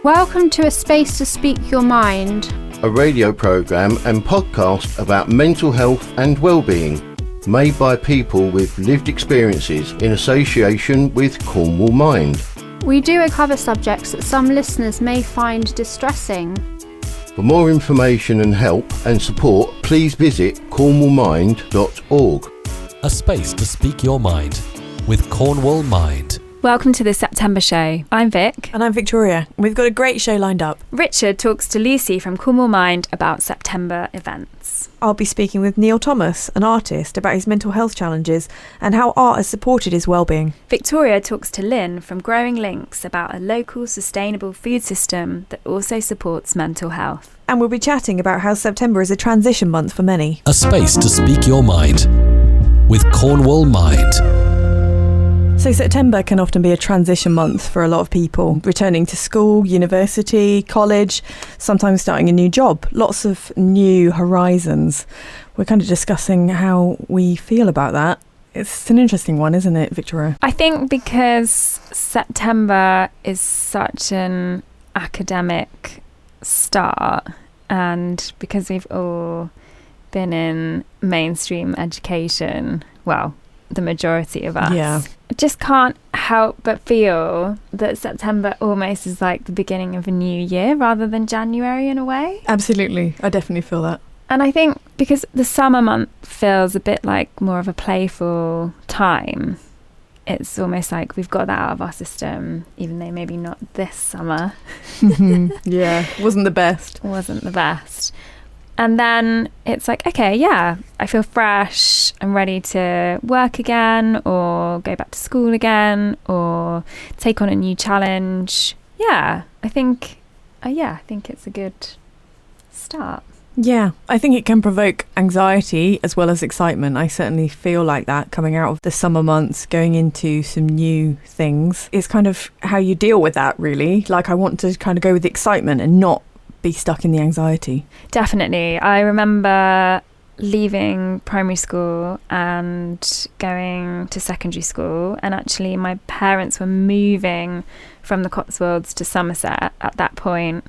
Welcome to A Space to Speak Your Mind, a radio programme and podcast about mental health and wellbeing, made by people with lived experiences in association with Cornwall Mind. We do cover subjects that some listeners may find distressing. For more information and help and support, please visit cornwallmind.org. A space to speak your mind with Cornwall Mind. Welcome to the September show. I'm Vic. And I'm Victoria. We've got a great show lined up. Richard talks to Lucy from Cornwall Mind about September events. I'll be speaking with Neil Thomas, an artist, about his mental health challenges and how art has supported his wellbeing. Victoria talks to Lynn from Growing Links about a local sustainable food system that also supports mental health. And we'll be chatting about how September is a transition month for many. A space to speak your mind with Cornwall Mind. So September can often be a transition month for a lot of people, returning to school, university, college, sometimes starting a new job, lots of new horizons. We're kind of discussing how we feel about that. It's an interesting one, isn't it, Victoria? I think because September is such an academic start, and because we've all been in mainstream education, well, the majority of us. Yeah. I just can't help but feel that September almost is like the beginning of a new year rather than January in a way. Absolutely. I definitely feel that. And I think because the summer month feels a bit like more of a playful time, it's almost like we've got that out of our system, even though maybe not this summer. Yeah, wasn't the best. Wasn't the best. And then it's like, okay, yeah, I feel fresh. I'm ready to work again or go back to school again or take on a new challenge. Yeah, I think it's a good start. Yeah, I think it can provoke anxiety as well as excitement. I certainly feel like that coming out of the summer months, going into some new things. It's kind of how you deal with that, really. Like, I want to kind of go with the excitement and not be stuck in the anxiety. Definitely. I remember leaving primary school and going to secondary school, and actually my parents were moving from the Cotswolds to Somerset at that point.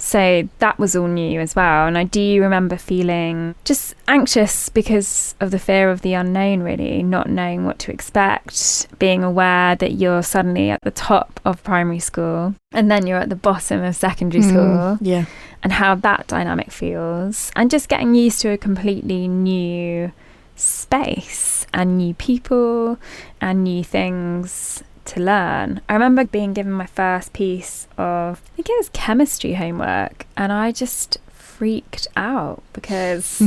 So that was all new as well. And I do remember feeling just anxious because of the fear of the unknown, really, not knowing what to expect, being aware that you're suddenly at the top of primary school and then you're at the bottom of secondary school. Yeah. And how that dynamic feels. And just getting used to a completely new space and new people and new things to learn. I remember being given my first piece of, I think it was chemistry homework, and I just freaked out because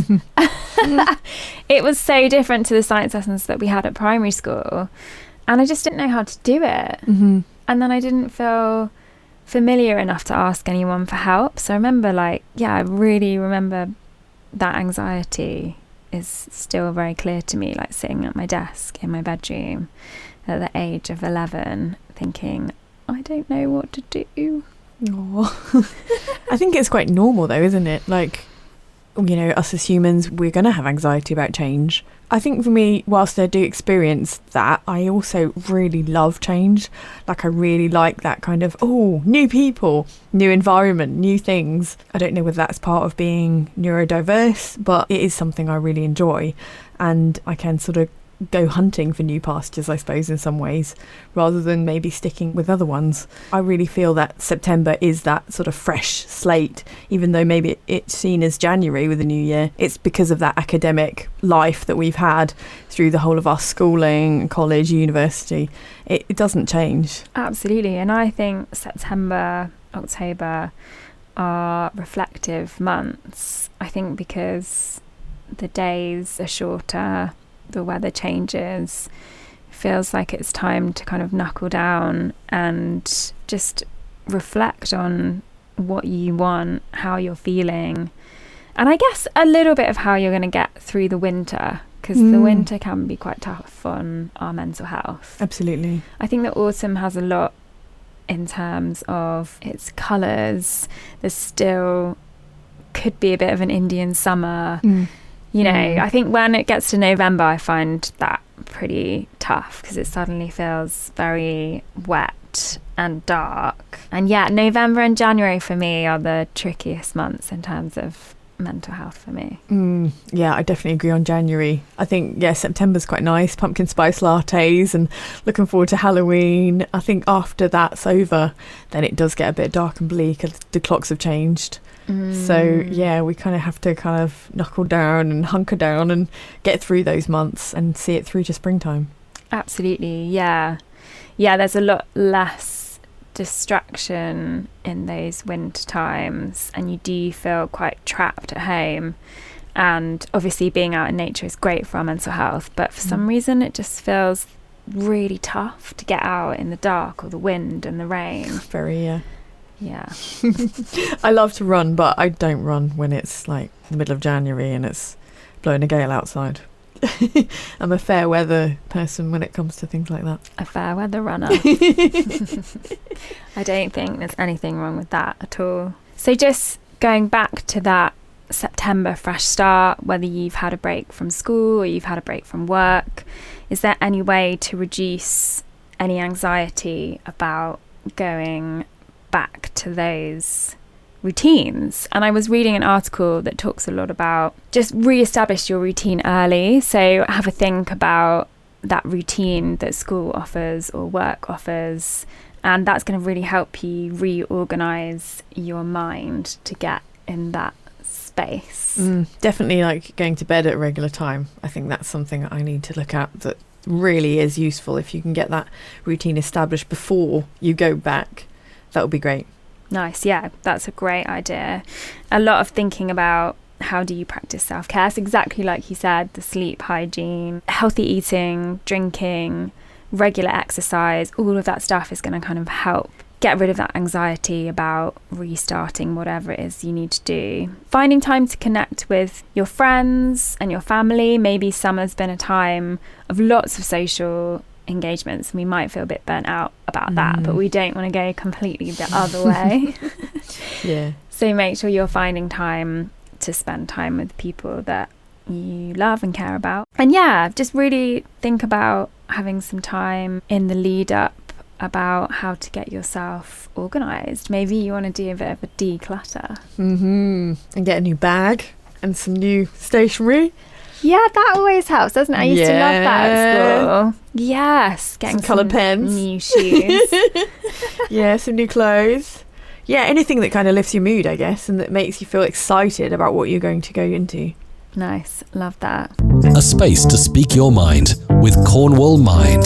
it was so different to the science lessons that we had at primary school, and I just didn't know how to do it. And then I didn't feel familiar enough to ask anyone for help. So I remember I really remember that anxiety is still very clear to me, like sitting at my desk in my bedroom at the age of 11 thinking, I don't know what to do. I think it's quite normal though, isn't it? Like, you know, us as humans, we're going to have anxiety about change. I think for me, whilst I do experience that, I also really love change. Like, I really like that kind of, new people, new environment, new things. I don't know whether that's part of being neurodiverse, but it is something I really enjoy. And I can sort of go hunting for new pastures, I suppose, in some ways, rather than maybe sticking with other ones. I really feel that September is that sort of fresh slate, even though maybe it's seen as January with the new year. It's because of that academic life that we've had through the whole of our schooling, college, university. It doesn't change. Absolutely. And I think September, October are reflective months. I think because the days are shorter, the weather changes, feels like it's time to kind of knuckle down and just reflect on what you want, how you're feeling, and I guess a little bit of how you're going to get through the winter, because the winter can be quite tough on our mental health. Absolutely. I think that autumn has a lot in terms of its colours. There's still could be a bit of an Indian summer. You know, I think when it gets to November, I find that pretty tough because it suddenly feels very wet and dark. And yeah, November and January for me are the trickiest months in terms of mental health for me. Yeah, I definitely agree on January. I think, yeah, September's quite nice, pumpkin spice lattes, and looking forward to Halloween. I think after that's over, then it does get a bit dark and bleak as the clocks have changed. So yeah, we kind of have to kind of knuckle down and hunker down and get through those months and see it through to springtime. Absolutely, yeah. Yeah, there's a lot less distraction in those winter times, and you do feel quite trapped at home. And obviously being out in nature is great for our mental health, but for some reason it just feels really tough to get out in the dark or the wind and the rain. Very, Yeah. I love to run, but I don't run when it's like the middle of January and it's blowing a gale outside. I'm a fair weather person when it comes to things like that. A fair weather runner. I don't think there's anything wrong with that at all. So just going back to that September fresh start, whether you've had a break from school or you've had a break from work, is there any way to reduce any anxiety about going back to those routines? And I was reading an article that talks a lot about just re-establish your routine early. So have a think about that routine that school offers or work offers, and that's going to really help you reorganize your mind to get in that space. Definitely, like going to bed at a regular time. I think that's something I need to look at that really is useful. If you can get that routine established before you go back, that would be great. Nice, yeah, that's a great idea. A lot of thinking about how do you practice self-care. It's exactly like you said, the sleep hygiene, healthy eating, drinking, regular exercise, all of that stuff is going to kind of help get rid of that anxiety about restarting whatever it is you need to do. Finding time to connect with your friends and your family. Maybe summer's been a time of lots of social engagements and we might feel a bit burnt out about that, but we don't want to go completely the other way. Yeah. So make sure you're finding time to spend time with people that you love and care about. And yeah, just really think about having some time in the lead up about how to get yourself organised. Maybe you want to do a bit of a declutter. And get a new bag and some new stationery. Yeah, that always helps, doesn't it? I used to love that at school. Yes, getting some coloured pens, new shoes. Yeah, some new clothes. Yeah, anything that kind of lifts your mood, I guess, and that makes you feel excited about what you're going to go into. Nice, love that. A space to speak your mind with Cornwall Mind.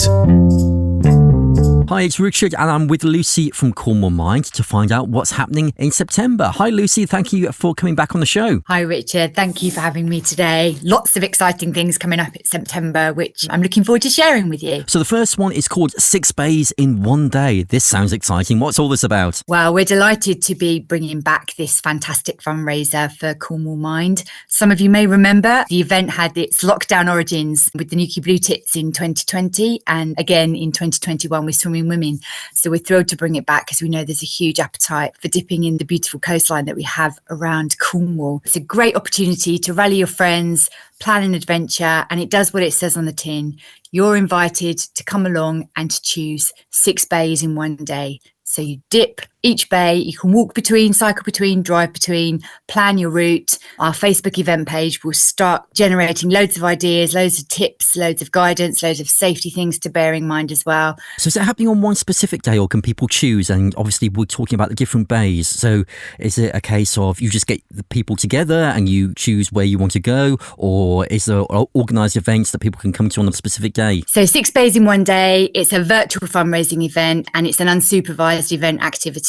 Hi, it's Richard and I'm with Lucy from Cornwall Mind to find out what's happening in September. Hi Lucy, thank you for coming back on the show. Hi Richard, thank you for having me today. Lots of exciting things coming up in September, which I'm looking forward to sharing with you. So the first one is called 6 Bays in 1 Day. This sounds exciting. What's all this about? Well, we're delighted to be bringing back this fantastic fundraiser for Cornwall Mind. Some of you may remember the event had its lockdown origins with the Nuki Blue Tits in 2020 and again in 2021 with Swimming Women. So we're thrilled to bring it back because we know there's a huge appetite for dipping in the beautiful coastline that we have around Cornwall. It's a great opportunity to rally your friends, plan an adventure, and it does what it says on the tin. You're invited to come along and to choose 6 bays in 1 day. So you dip each bay, you can walk between, cycle between, drive between, plan your route. Our Facebook event page will start generating loads of ideas, loads of tips, loads of guidance, loads of safety things to bear in mind as well. So is it happening on one specific day or can people choose? And obviously we're talking about the different bays. So is it a case of you just get the people together and you choose where you want to go? Or is there organised events that people can come to on a specific day? So 6 bays in 1 day. It's a virtual fundraising event and it's an unsupervised event activity.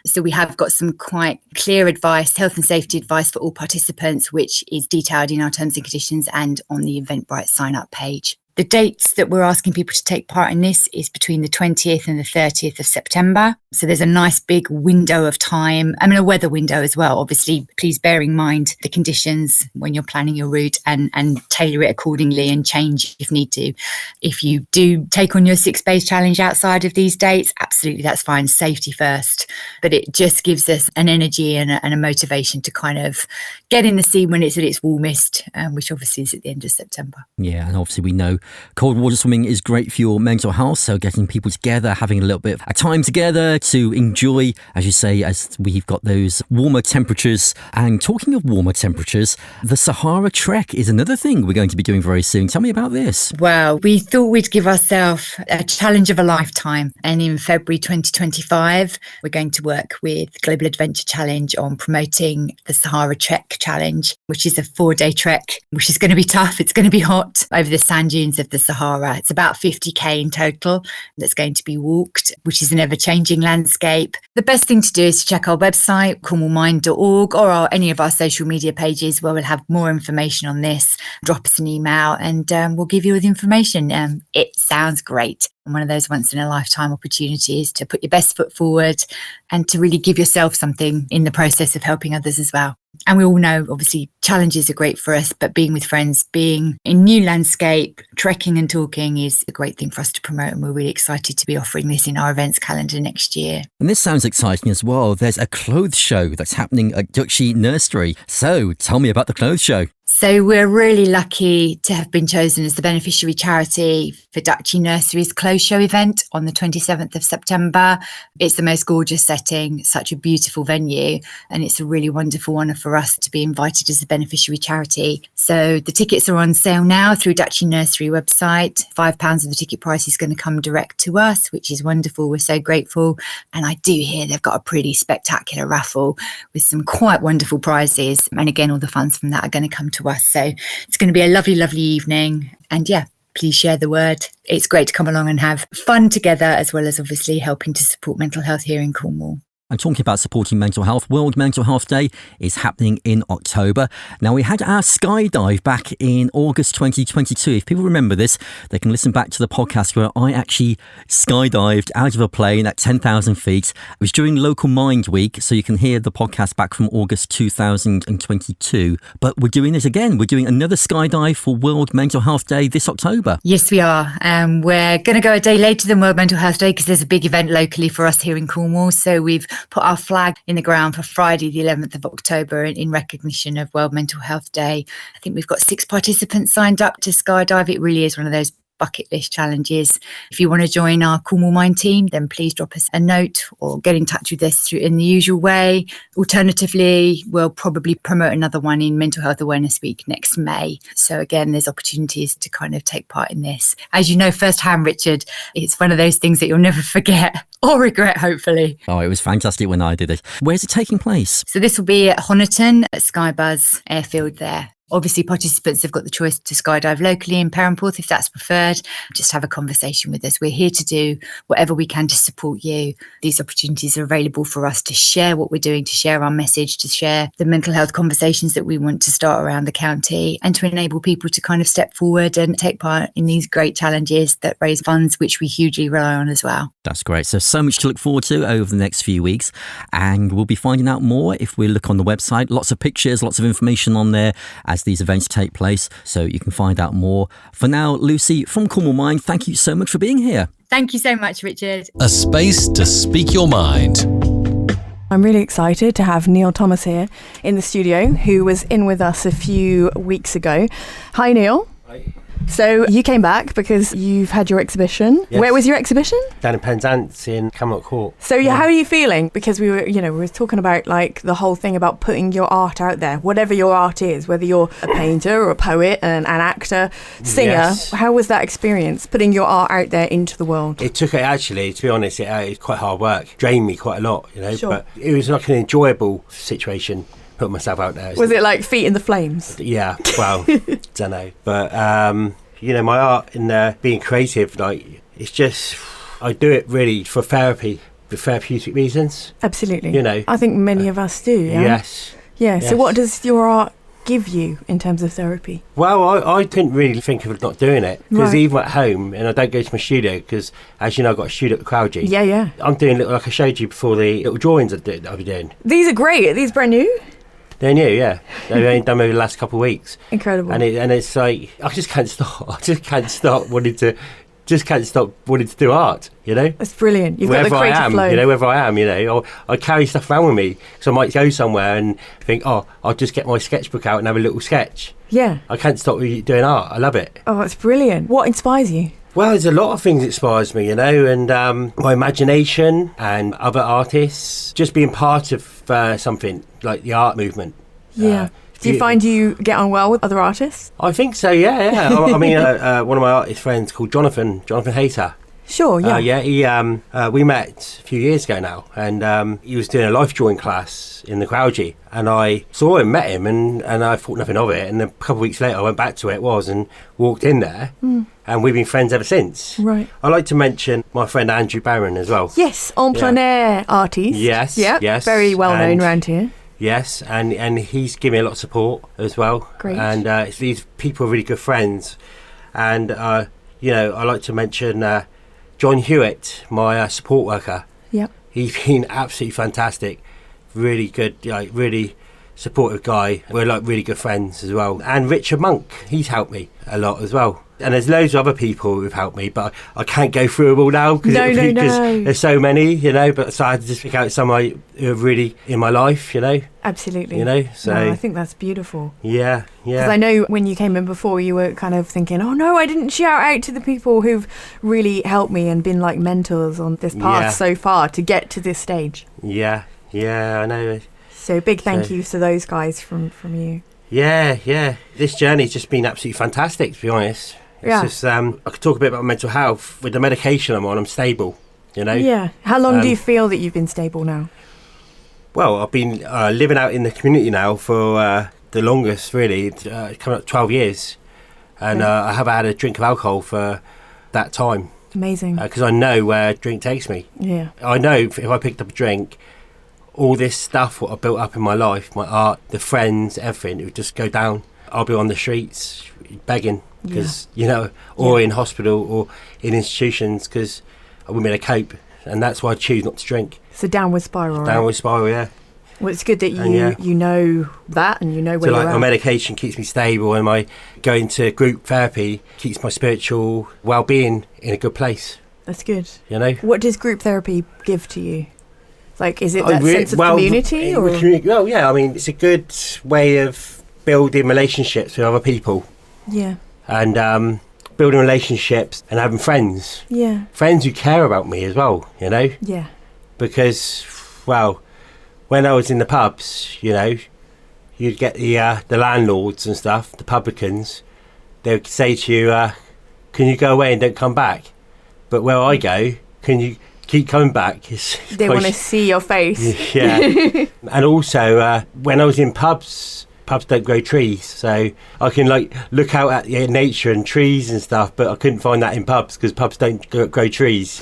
So we have got some quite clear advice, health and safety advice for all participants, which is detailed in our terms and conditions and on the Eventbrite sign up page. The dates that we're asking people to take part in this is between the 20th and the 30th of September. So there's a nice big window of time. I mean, a weather window as well. Obviously, please bear in mind the conditions when you're planning your route and tailor it accordingly and change if need to. If you do take on your 6 bays challenge outside of these dates, absolutely, that's fine. Safety first. But it just gives us an energy and a motivation to kind of get in the sea when it's at its warmest, which obviously is at the end of September. Yeah, and obviously we know Cold water swimming is great for your mental health, so getting people together, having a little bit of a time together to enjoy, as you say, as we've got those warmer temperatures. And talking of warmer temperatures, the Sahara Trek is another thing we're going to be doing very soon. Tell me about this. Well, we thought we'd give ourselves a challenge of a lifetime. And in February 2025, we're going to work with Global Adventure Challenge on promoting the Sahara Trek Challenge, which is a 4-day trek, which is going to be tough. It's going to be hot over the sand dunes of the Sahara. It's about 50k in total that's going to be walked, which is an ever-changing landscape. The best thing to do is to check our website, cornwallmind.org, or any of our social media pages where we'll have more information on this. Drop us an email and we'll give you all the information. It sounds great. And one of those once-in-a-lifetime opportunities to put your best foot forward and to really give yourself something in the process of helping others as well. And we all know, obviously, challenges are great for us, but being with friends, being in new landscape, trekking and talking is a great thing for us to promote. And we're really excited to be offering this in our events calendar next year. And this sounds exciting as well. There's a clothes show that's happening at Duchy Nursery. So tell me about the clothes show. So we're really lucky to have been chosen as the beneficiary charity for Duchy Nursery's clothes show event on the 27th of September. It's the most gorgeous setting, such a beautiful venue, and it's a really wonderful honour for us to be invited as a beneficiary charity. So the tickets are on sale now through Duchy Nursery website. £5 of the ticket price is going to come direct to us, which is wonderful. We're so grateful. And I do hear they've got a pretty spectacular raffle with some quite wonderful prizes. And again, all the funds from that are going to come to us. So it's going to be a lovely, lovely evening. And yeah, please share the word. It's great to come along and have fun together, as well as obviously helping to support mental health here in Cornwall. And talking about supporting mental health, World Mental Health Day is happening in October. Now, we had our skydive back in August 2022. If people remember this, they can listen back to the podcast where I actually skydived out of a plane at 10,000 feet. It was during Local Mind Week, so you can hear the podcast back from August 2022. But we're doing it again. We're doing another skydive for World Mental Health Day this October. Yes, we are. We're going to go a day later than World Mental Health Day because there's a big event locally for us here in Cornwall. So we've put our flag in the ground for Friday, the 11th of October, in recognition of World Mental Health Day. I think we've got 6 participants signed up to skydive. It really is one of those bucket list challenges. If you want to join our Cornwall Mind team, then please drop us a note or get in touch with us in the usual way. Alternatively, we'll probably promote another one in Mental Health Awareness Week next May. So again, there's opportunities to kind of take part in this. As you know firsthand, Richard, it's one of those things that you'll never forget or regret, hopefully. Oh, it was fantastic when I did it. Where's it taking place? So this will be at Honiton at Skybuzz Airfield there. Obviously, participants have got the choice to skydive locally in Perranporth if that's preferred. Just have a conversation with us. We're here to do whatever we can to support you. These opportunities are available for us to share what we're doing, to share our message, to share the mental health conversations that we want to start around the county, and to enable people to kind of step forward and take part in these great challenges that raise funds, which we hugely rely on as well. That's great. So much to look forward to over the next few weeks. And we'll be finding out more if we look on the website. Lots of pictures, lots of information on there as these events take place, so you can find out more. For now, Lucy from Cornwall Mind, thank you so much for being here. Thank you so much, Richard. A space to speak your mind. I'm really excited to have Neil Thomas here in the studio, who was in with us a few weeks ago. Hi, Neil. Hi. So you came back because you've had your exhibition. Yes. Where was your exhibition? Down in Penzance in Camelot Court. So yeah, how are you feeling? Because we were talking about like the whole thing about putting your art out there, whatever your art is, whether you're a painter or a poet, an actor, singer. Yes. How was that experience, putting your art out there into the world? It took it, actually, to be honest, it's quite hard work. Drained me quite a lot, Sure. But it was like an enjoyable situation, putting myself out there. Was it like feet in the flames? Yeah, well, don't know. But, my art in there, being creative, like, it's just, I do it really for therapy, for therapeutic reasons. Absolutely. I think many of us do, yeah? Yes. Yeah, Yes. so what does your art give you in terms of therapy? Well, I didn't really think of not doing it, because Right. even at home, and I don't go to my studio, because, as you know, I've got a studio at the Crowdgy. Yeah. I'm doing, like I showed you before, the little drawings I'll be doing. These are great. Are these brand new? They're new, yeah. They've only done over the last couple of weeks. Incredible. And it's like, I just can't stop. I just can't stop wanting to just can't stop wanting to do art, you know. That's brilliant. You've got the creative flow. You know, wherever I am, you know, I carry stuff around with me. So I might go somewhere and think, oh, I'll just get my sketchbook out and have a little sketch. Yeah. I can't stop doing art. I love it. Oh, that's brilliant. What inspires you? Well, there's a lot of things that inspires me, you know, and my imagination and other artists, just being part of something like the art movement. Yeah. Do you find you get on well with other artists? I think so, yeah. I mean, one of my artist friends called Jonathan Hayter. Sure, yeah. We met a few years ago now, and he was doing a life drawing class in the Crowdie, and I saw him, met him, and I thought nothing of it. And a couple of weeks later, I went back to where it was and walked in there, and we've been friends ever since. Right. I like to mention my friend Andrew Barron as well. Yes, en plein air artiste. Yes, yep. yes. Very well known around here. Yes, and he's given me a lot of support as well. Great. And these people are really good friends. And, you know, I like to mention John Hewitt, my support worker. Yep. He's been absolutely fantastic. Really good, like, really supportive guy. We're like really good friends as well. And Richard Monk, he's helped me a lot as well. And there's loads of other people who've helped me, but I can't go through them all now because there's so many, you know. But so I had to just pick out some who are really in my life, you know. Absolutely. You know, so no, I think that's beautiful. Yeah. Because I know when you came in before, you were kind of thinking, oh no, I didn't shout out to the people who've really helped me and been like mentors on this path so far to get to this stage. Yeah, I know. So big thank you to those guys from you. Yeah. This journey's just been absolutely fantastic, to be honest. It's just, I could talk a bit about mental health. With the medication I'm on, I'm stable, you know? Yeah. How long do you feel that you've been stable now? Well, I've been living out in the community now for the longest, really, coming up 12 years. And I haven't had a drink of alcohol for that time. Amazing. Because I know where drink takes me. Yeah. I know if I picked up a drink, all this stuff, what I built up in my life, my art, the friends, everything, it would just go down. I'll be on the streets begging because, you know, or in hospital or in institutions because I wouldn't be able to cope. And that's why I choose not to drink. It's a downward spiral, Downward spiral, yeah. Well, it's good that you know that and you know where you're at. My medication keeps me stable and my going to group therapy keeps my spiritual well-being in a good place. That's good. You know? What does group therapy give to you? Like, is it that sense of community? Well, yeah, I mean, it's a good way of building relationships with other people. Yeah. And building relationships and having friends. Yeah. Friends who care about me as well, you know? Yeah. Because, well, when I was in the pubs, you know, you'd get the landlords and stuff, the publicans, they would say to you, can you go away and don't come back? But where I go, can you keep coming back? They want to see your face. Yeah. And also, when I was in pubs don't grow trees, so I can like look out at nature and trees and stuff, but I couldn't find that in pubs because pubs don't grow trees.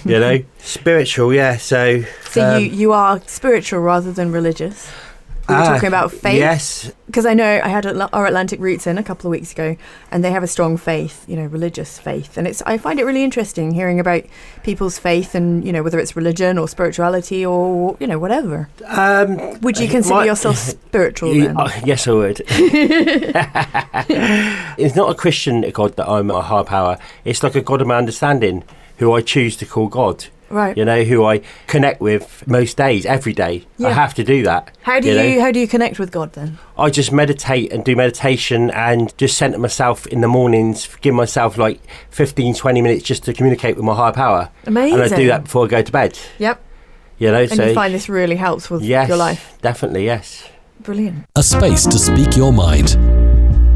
You know. Spiritual, yeah. So you are spiritual rather than religious. We were talking about faith. Yes. Because I know I had our Atlantic Roots in a couple of weeks ago, and they have a strong faith, you know, religious faith. And I find it really interesting hearing about people's faith and, you know, whether it's religion or spirituality or, you know, whatever. Would you consider yourself spiritual then? Yes, I would. It's not a Christian God that I'm a higher power. It's like a God of my understanding who I choose to call God. Right. You know, who I connect with most days, every day. Yeah. I have to do that. How do you connect with God then? I just meditate and do meditation and just center myself in the mornings, give myself like 15, 20 minutes just to communicate with my higher power. Amazing. And I do that before I go to bed. Yep. You know, and you find this really helps with your life? Definitely, yes. Brilliant. A space to speak your mind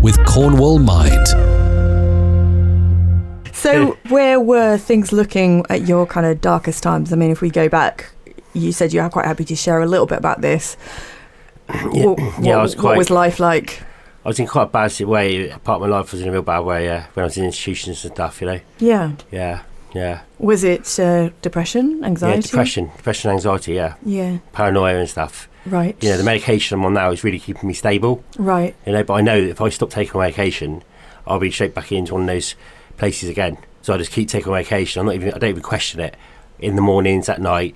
with Cornwall Mind. So where were things looking at your kind of darkest times? I mean, if we go back, you said you are quite happy to share a little bit about this. What was life like? I was in quite a bad way. Part of my life was in a real bad way, when I was in institutions and stuff, you know. Yeah. Yeah. Was it depression, anxiety? Yeah, depression, anxiety, yeah. Yeah. Paranoia and stuff. Right. You know, the medication I'm on now is really keeping me stable. Right. You know, but I know that if I stop taking my medication, I'll be straight back into one of those places again. So I just keep taking my medication. I don't even question it. In the mornings, at night,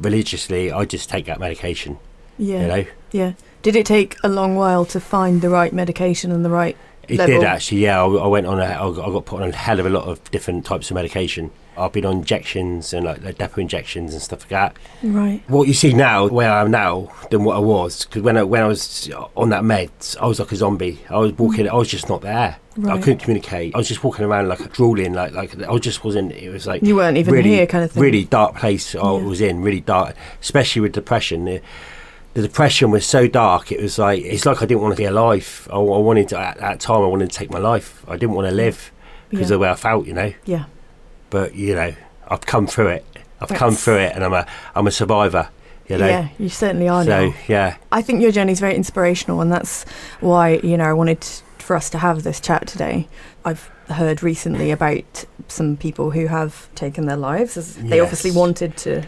religiously, I just take that medication. Yeah. You know? Yeah. Did it take a long while to find the right medication and the right It level? did actually, yeah. I went on I got put on a hell of a lot of different types of medication. I've been on injections and like depot injections and stuff like that. Right. What you see now, where I am now, than what I was, because when I was on that meds, I was like a zombie. I was walking, I was just not there. Right. I couldn't communicate. I was just walking around like drooling, like I just wasn't. It was like You weren't even really, here, kind of thing. Really dark place I was in, really dark, especially with depression. The depression was so dark. It was like it's like I didn't want to be alive. I wanted to, at that time I wanted to take my life. I didn't want to live because of the way I felt, Yeah. But I've come through it. Come through it, and I'm a survivor. Yeah, you certainly are So now. yeah, I think your journey is very inspirational, and that's why I wanted for us to have this chat today. I've heard recently about some people who have taken their lives as they obviously wanted to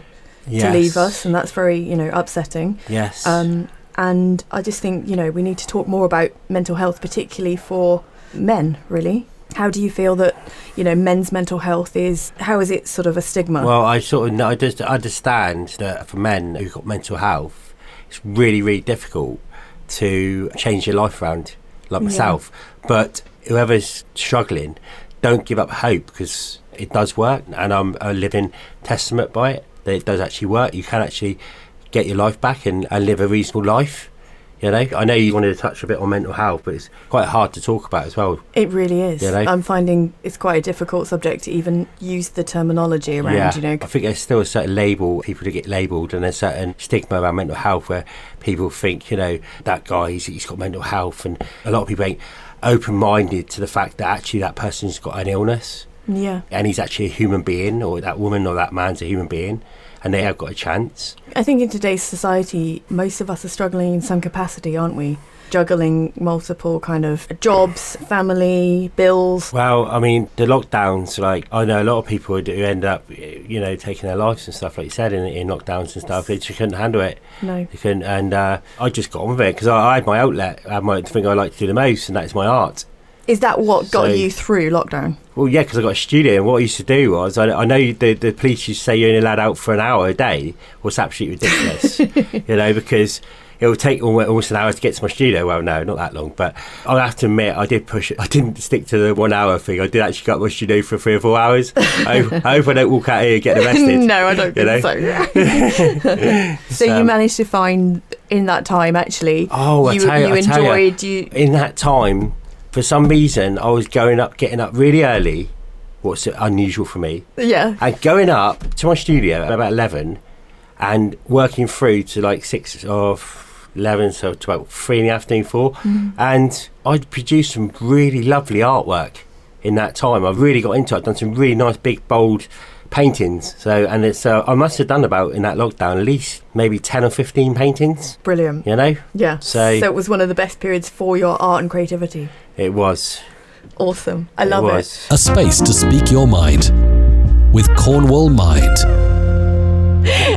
leave us, and that's very upsetting. Yes. And I just think we need to talk more about mental health, particularly for men. Really, how do you feel that men's mental health is? How is it sort of a stigma? Well, I just understand that for men who've got mental health, it's really, really difficult to change your life around, like myself. But whoever's struggling, don't give up hope, because it does work, and I'm a living testament by it, that it does actually work. You can actually get your life back and live a reasonable life. I know you wanted to touch a bit on mental health, but it's quite hard to talk about as well. It really is. I'm finding it's quite a difficult subject to even use the terminology around, I think there's still a certain label, people to get labelled, and there's a certain stigma around mental health where people think, that guy, he's got mental health, and a lot of people ain't open-minded to the fact that actually that person's got an illness. Yeah. And he's actually a human being, or that woman or that man's a human being, and they have got a chance. I think in today's society, most of us are struggling in some capacity, aren't we? Juggling multiple kind of jobs, family, bills. Well, I mean, the lockdowns, I know a lot of people who end up, taking their lives and stuff, like you said, in lockdowns and stuff. They just couldn't handle it. No. They couldn't, and I just got on with it, because I had my outlet. I had my thing I like to do the most, and that is my art. Is that what got you through lockdown? Well, yeah, because I got a studio, and what I used to do was, I know the police used to say you're only allowed out for an hour a day, was absolutely ridiculous, because it would take almost an hour to get to my studio. Well, no, not that long, but I have to admit, I did push it. I didn't stick to the 1 hour thing. I did actually go up my studio for 3 or 4 hours. I hope I don't walk out here and get arrested. No, I don't think so. So you managed to find in that time, actually, in that time, for some reason, I was getting up really early, what's unusual for me. Yeah. And going up to my studio at about 11 and working through to like 6 of 11, so to about 3 in the afternoon, 4. Mm-hmm. And I'd produced some really lovely artwork in that time. I really got into it. I'd done some really nice, big, bold paintings. I must have done about, in that lockdown, at least maybe 10 or 15 paintings. Brilliant. Yeah. So it was one of the best periods for your art and creativity. It was. Awesome. I love it. A space to speak your mind with Cornwall Mind.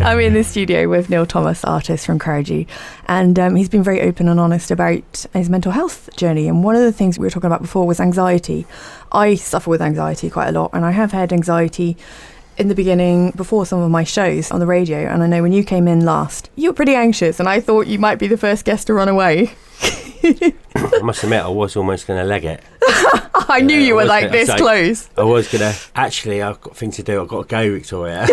I'm in the studio with Neil Thomas, artist from Crowdie, and he's been very open and honest about his mental health journey. And one of the things we were talking about before was anxiety. I suffer with anxiety quite a lot, and I have had anxiety in the beginning before some of my shows on the radio. And I know when you came in last, you were pretty anxious, and I thought you might be the first guest to run away. I must admit, I was almost going to leg it. I knew you were like this close. I was going to. Actually, I've got a thing to do. I've got to go, Victoria.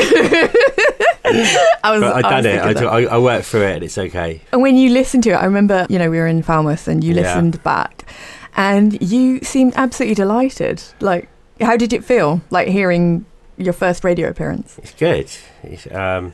I done it. I worked through it, and it's okay. And when you listened to it, I remember, we were in Falmouth, and you listened back, and you seemed absolutely delighted. Like, how did it feel, like hearing your first radio appearance? It's good. It's, I've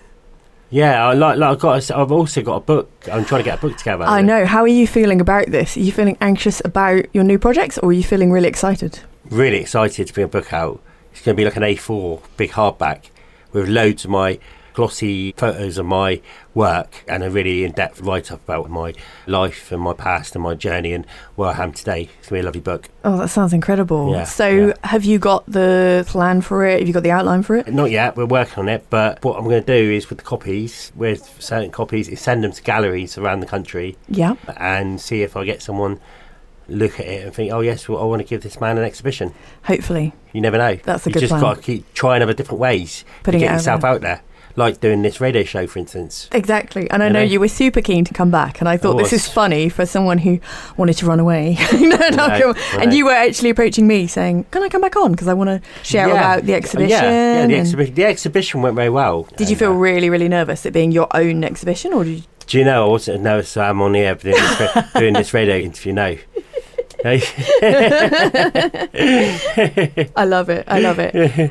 also got a book. I'm trying to get a book together. I know. How are you feeling about this? Are you feeling anxious about your new projects, or are you feeling really excited? Really excited to bring a book out. It's going to be like an A4 big hardback with loads of my glossy photos of my work and a really in-depth write-up about my life and my past and my journey and where I am today. It's going to be a lovely book. Oh, that sounds incredible. Have you got the plan for it? Have you got the outline for it? Not yet. We're working on it, but what I'm going to do is with the copies, with certain copies, is send them to galleries around the country. Yeah. And see if I get someone look at it and think, oh yes, well, I want to give this man an exhibition. Hopefully. You never know. That's a you good just plan. got to keep trying other different ways to get yourself out there. like doing this radio show, for instance. Exactly. And I know you were super keen to come back, and I thought this is funny for someone who wanted to run away. And you were actually approaching me saying, can I come back on? Because I want to share about the exhibition. Yeah, the exhibition went very well. Did you feel really, really nervous it being your own exhibition, or did you... Do you know, I wasn't nervous, so I'm on the air doing this radio interview now. I love it.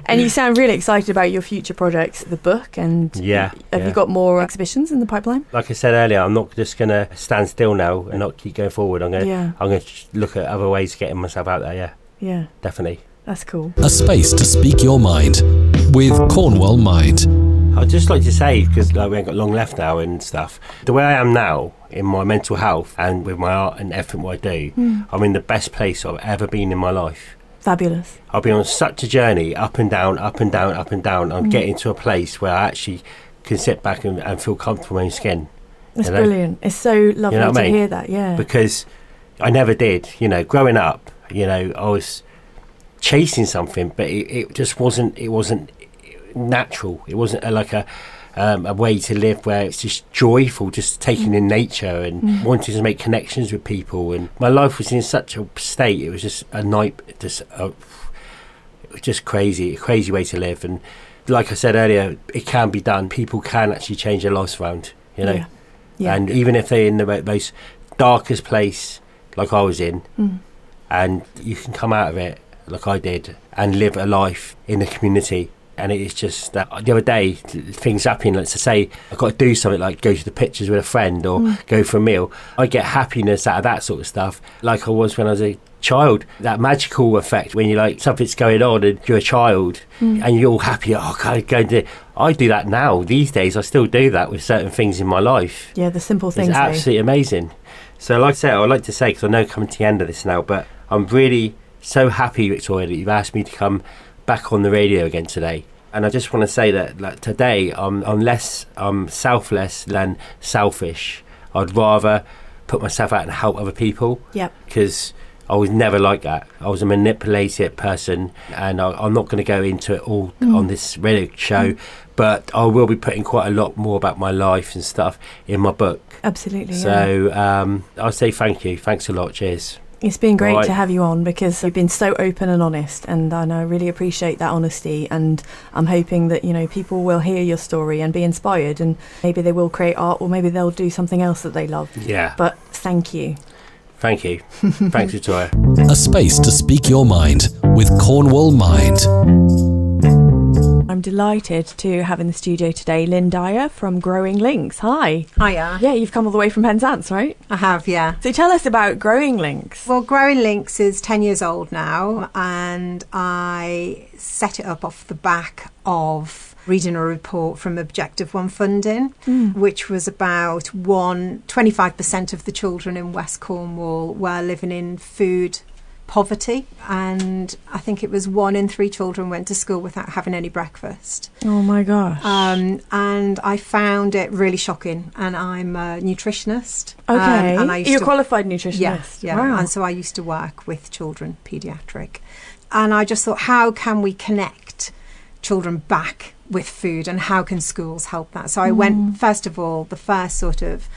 And you sound really excited about your future projects, the book, and have you got more exhibitions in the pipeline? Like I said earlier, I'm not just going to stand still now and not keep going forward. I'm going to look at other ways of getting myself out there. Yeah, definitely. That's cool. A space to speak your mind with Cornwall Mind. I'd just like to say, because we ain't got long left now and stuff, the way I am now in my mental health and with my art and everything what I do, I'm in the best place I've ever been in my life. Fabulous. I've been on such a journey, up and down, up and down, up and down. I'm getting to a place where I actually can sit back and feel comfortable in my own skin. It's brilliant. It's so lovely to hear that, Because I never did, growing up, I was chasing something, but it just wasn't natural. It wasn't like a way to live where it's just joyful, just taking in nature and wanting to make connections with people. And my life was in such a state, it was just a night, it was just crazy, a crazy way to live. And like I said earlier, it can be done. People can actually change their lives around, and even if they're in the most darkest place like I was in, and you can come out of it like I did and live a life in the community. And it's just that the other day, things happen, let's say I've got to do something like go to the pictures with a friend or go for a meal. I get happiness out of that sort of stuff, like I was when I was a child. That magical effect when you're something's going on and you're a child and you're all happy. I do that now. These days, I still do that with certain things in my life. Yeah, the simple things. It's absolutely amazing. So like I say, I'd like to say, because I know I'm coming to the end of this now, but I'm really so happy, Victoria, that you've asked me to come back on the radio again today. And I just want to say that today I'm less selfless than selfish. I'd rather put myself out and help other people. Yep. Because I was never like that. I was a manipulated person, and I'm not going to go into it all on this radio show, but I will be putting quite a lot more about my life and stuff in my book. Absolutely. So I'll say thank you. Thanks a lot. Cheers. It's been great to have you on, because you've been so open and honest, and I really appreciate that honesty, and I'm hoping that people will hear your story and be inspired, and maybe they will create art, or maybe they'll do something else that they love. Yeah. But thank you. Thank you. Thanks, Victoria. A space to speak your mind with Cornwall Mind. I'm delighted to have in the studio today Lynn Dyer from Growing Links. Hi. Hiya. Yeah, you've come all the way from Penzance, right? I have, yeah. So tell us about Growing Links. Well, Growing Links is 10 years old now, and I set it up off the back of reading a report from Objective One Funding, which was about 25% of the children in West Cornwall were living in food poverty, and I think it was 1 in 3 children went to school without having any breakfast. Oh my gosh. And I found it really shocking, and I'm a nutritionist. Okay. And You're a qualified nutritionist? Yeah. Wow. And so I used to work with children, paediatric, and I just thought, how can we connect children back with food, and how can schools help that? So I went, first of all, the first sort of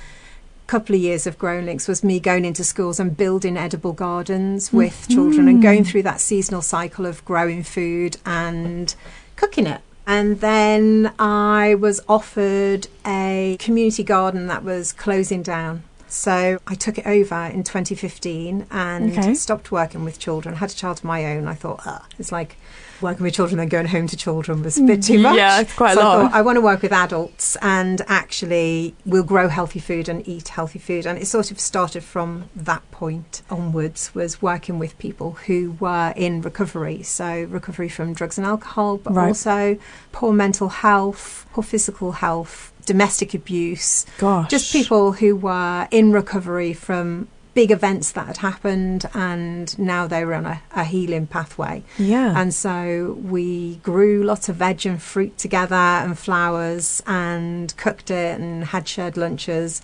couple of years of Growing Links was me going into schools and building edible gardens with children, and going through that seasonal cycle of growing food and cooking it. And then I was offered a community garden that was closing down. So I took it over in 2015 and stopped working with children. I had a child of my own. I thought, it's like working with children and going home to children was a bit too much. Yeah, it's quite a lot. I thought, I want to work with adults, and actually we'll grow healthy food and eat healthy food. And it sort of started from that point onwards, was working with people who were in recovery. So recovery from drugs and alcohol, but also poor mental health, poor physical health, domestic abuse. Gosh. Just people who were in recovery from big events that had happened, and now they were on a healing pathway. Yeah. And so we grew lots of veg and fruit together and flowers, and cooked it and had shared lunches.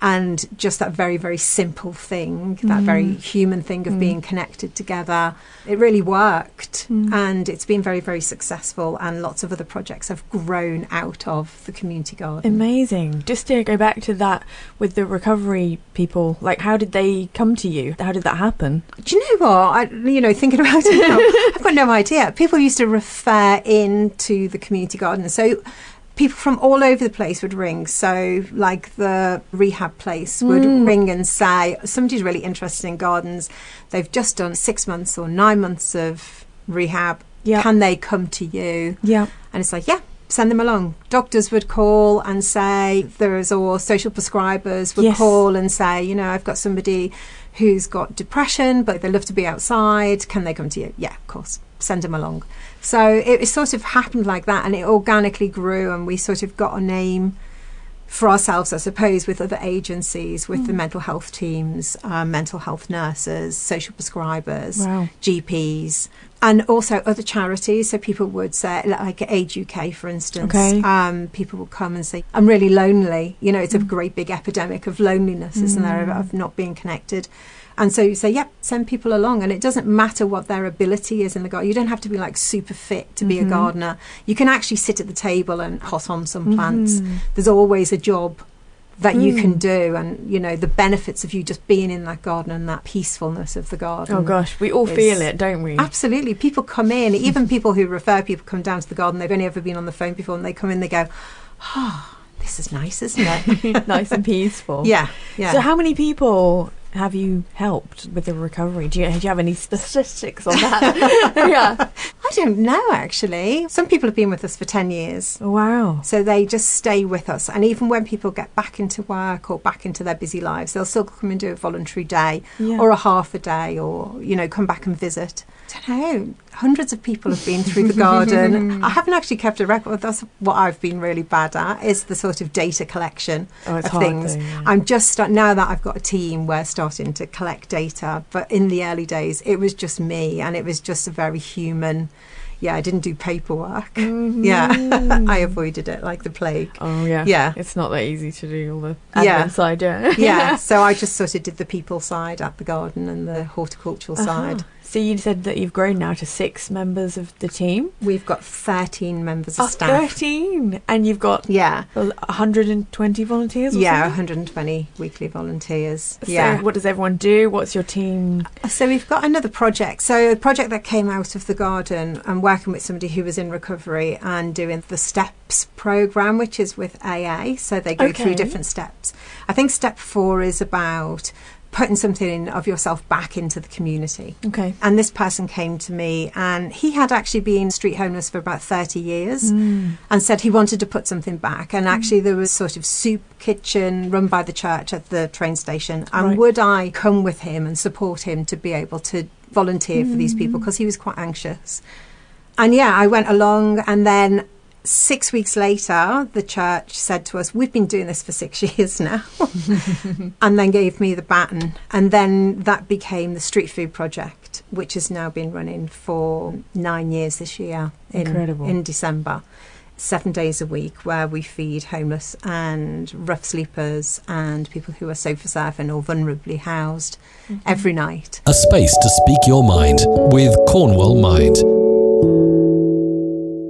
And just that very, very simple thing, that very human thing of being connected together, it really worked. And it's been very, very successful. And lots of other projects have grown out of the community garden. Amazing. Just to go back to that with the recovery people, like, how did they come to you? How did that happen? Do you know what? Thinking about it now, I've got no idea. People used to refer into the community garden. So people from all over the place would ring. So like the rehab place would ring and say, somebody's really interested in gardens. They've just done 6 months or 9 months of rehab. Yeah. Can they come to you? Yeah. And it's like, yeah, send them along. Doctors would call and say, or social prescribers would call and say, I've got somebody who's got depression, but they love to be outside. Can they come to you? Yeah, of course. Send them along. So it sort of happened like that, and it organically grew, and we sort of got a name for ourselves, I suppose, with other agencies, with the mental health teams, mental health nurses, social prescribers, GPs, and also other charities. So people would say, like Age UK, for instance, people will come and say, I'm really lonely. It's a great big epidemic of loneliness, isn't there, of not being connected. And so you say, yep, send people along. And it doesn't matter what their ability is in the garden. You don't have to be like super fit to be a gardener. You can actually sit at the table and hot on some plants. There's always a job that you can do. And, the benefits of you just being in that garden and that peacefulness of the garden. Oh, gosh, we all feel it, don't we? Absolutely. People come in, even people who refer people come down to the garden. They've only ever been on the phone before, and they come in, they go, this is nice, isn't it? Nice and peaceful. Yeah. So how many people have you helped with the recovery? Do you have any statistics on that? I don't know, actually. Some people have been with us for 10 years. Oh, wow. So they just stay with us. And even when people get back into work or back into their busy lives, they'll still come and do a voluntary day or a half a day, or, come back and visit. I don't know. Hundreds of people have been through the garden. I haven't actually kept a record. That's what I've been really bad at, is the sort of data collection of things. I'm just now that I've got a team, we're starting to collect data. But in the early days, it was just me, and it was just a very human. Yeah, I didn't do paperwork. I avoided it like the plague. Oh, yeah. Yeah. It's not that easy to do all the admin side, So I just sort of did the people side at the garden and the horticultural side. So you said that you've grown now to 6 members of the team? We've got 13 members of staff. 13? And you've got 120 volunteers or something? 120 weekly volunteers. So what does everyone do? What's your team? So we've got another project. So a project that came out of the garden, and working with somebody who was in recovery and doing the STEPS programme, which is with AA. So they go through different steps. I think step 4 is about putting something of yourself back into the community. Okay. And this person came to me, and he had actually been street homeless for about 30 years and said he wanted to put something back. And actually there was sort of soup kitchen run by the church at the train station. And would I come with him and support him to be able to volunteer for these people, because he was quite anxious. And I went along, and then 6 weeks later, the church said to us, we've been doing this for 6 years now, and then gave me the baton. And then that became the Street Food Project, which has now been running for 9 years this year in December. 7 days a week, where we feed homeless and rough sleepers and people who are sofa surfing or vulnerably housed every night. A space to speak your mind with Cornwall Mind.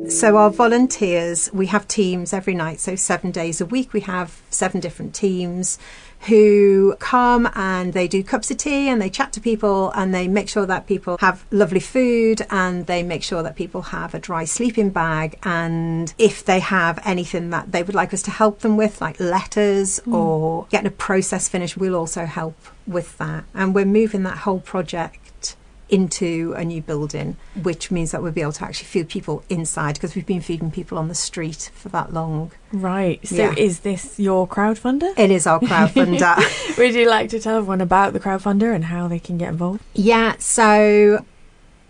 So our volunteers, we have teams every night. So 7 days a week, we have 7 different teams who come, and they do cups of tea, and they chat to people, and they make sure that people have lovely food, and they make sure that people have a dry sleeping bag. And if they have anything that they would like us to help them with, like letters or getting a process finished, we'll also help with that. And we're moving that whole project into a new building, which means that we'll be able to actually feed people inside, because we've been feeding people on the street for that long. Right. So is this your crowdfunder? It is our crowdfunder. Would you like to tell everyone about the crowdfunder and how they can get involved? Yeah, so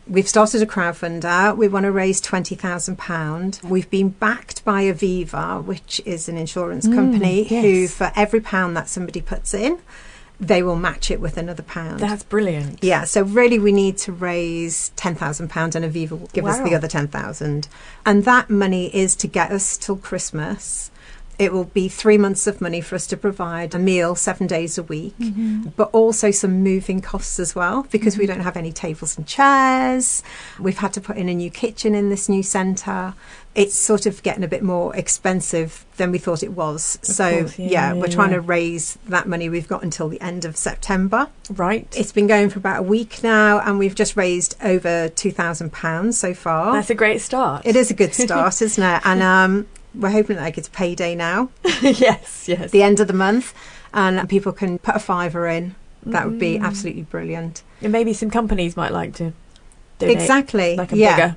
we've started a crowdfunder. We want to raise £20,000. We've been backed by Aviva, which is an insurance company, who for every £1 that somebody puts in, they will match it with another £1. That's brilliant. Yeah, so really we need to raise £10,000, and Aviva will give us the other 10,000. And that money is to get us till Christmas. It will be 3 months of money for us to provide a meal 7 days a week, but also some moving costs as well, because we don't have any tables and chairs. We've had to put in a new kitchen in this new centre. It's sort of getting a bit more expensive than we thought it was. We're trying to raise that money. We've got until the end of September. Right. It's been going for about a week now, and we've just raised over £2,000 so far. That's a great start. It is a good start, isn't it? And we're hoping that it's payday now. Yes. The end of the month, and people can put a £5 in. That would be absolutely brilliant. And maybe some companies might like to donate. Exactly. Like a bigger.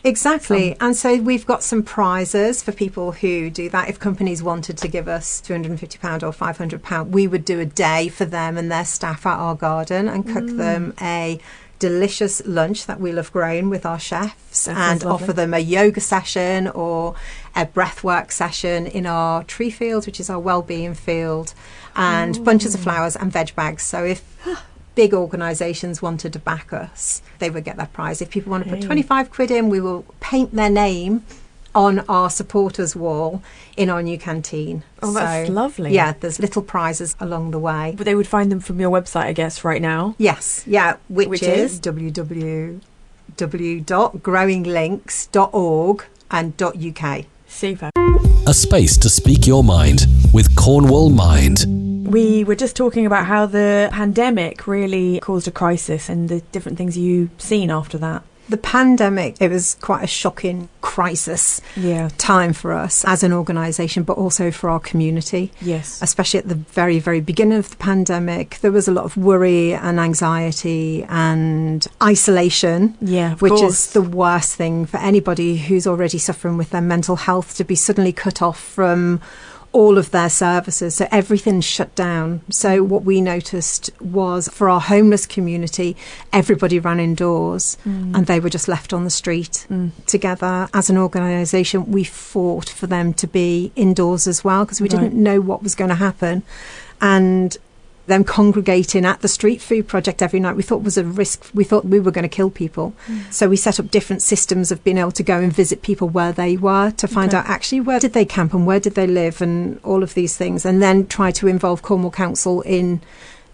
Exactly. And so we've got some prizes for people who do that. If companies wanted to give us £250 or £500, we would do a day for them and their staff at our garden and cook them a delicious lunch that we'll have grown with our chefs, and offer them a yoga session or a breathwork session in our tree field, which is our wellbeing field, and bunches of flowers and veg bags. So if big organisations wanted to back us, they would get that prize. If people want to put 25 quid in, we will paint their name on our supporters wall in our new canteen. Oh, that's lovely. Yeah, there's little prizes along the way. But they would find them from your website, I guess, right now. Yes, yeah, which is www.growinglinks.org and .uk. Super. A space to speak your mind with Cornwall Mind. We were just talking about how the pandemic really caused a crisis and the different things you've seen after that. The pandemic, it was quite a shocking crisis time for us as an organisation, but also for our community. Yes. Especially at the very, very beginning of the pandemic, there was a lot of worry and anxiety and isolation, which is the worst thing for anybody who's already suffering with their mental health, to be suddenly cut off from all of their services. So everything's shut down. So what we noticed was, for our homeless community, everybody ran indoors and they were just left on the street together. As an organisation, we fought for them to be indoors as well, because we didn't know what was going to happen. And them congregating at the street food project every night, we thought was a risk. We thought we were going to kill people. So we set up different systems of being able to go and visit people where they were, to find out actually where did they camp and where did they live and all of these things, and then try to involve Cornwall Council in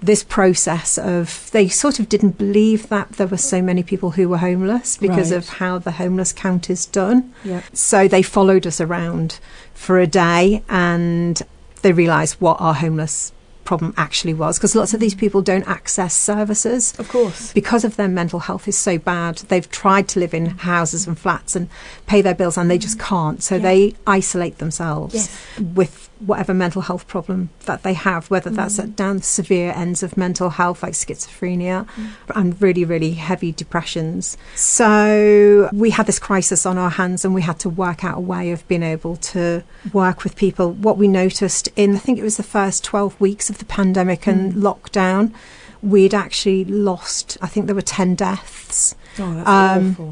this process of, they sort of didn't believe that there were so many people who were homeless because of how the homeless count is done. So they followed us around for a day and they realised what our homeless problem actually was, because lots of these people don't access services, of course, because of their mental health is so bad. They've tried to live in houses and flats and pay their bills, and they just can't, so they isolate themselves with whatever mental health problem that they have, whether that's at down severe ends of mental health like schizophrenia and really, really heavy depressions. So we had this crisis on our hands, and we had to work out a way of being able to work with people. What we noticed in, I think it was the first 12 weeks of the pandemic and lockdown, we'd actually lost, I think there were 10 deaths,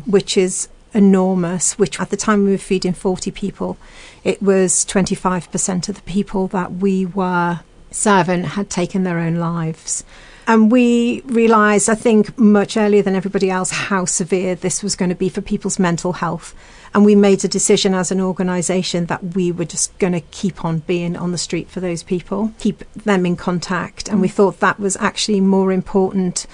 which is enormous, which at the time we were feeding 40 people, it was 25% of the people that we were serving had taken their own lives. And we realised, I think much earlier than everybody else, how severe this was going to be for people's mental health. And we made a decision as an organisation that we were just going to keep on being on the street for those people, keep them in contact. And we thought that was actually more important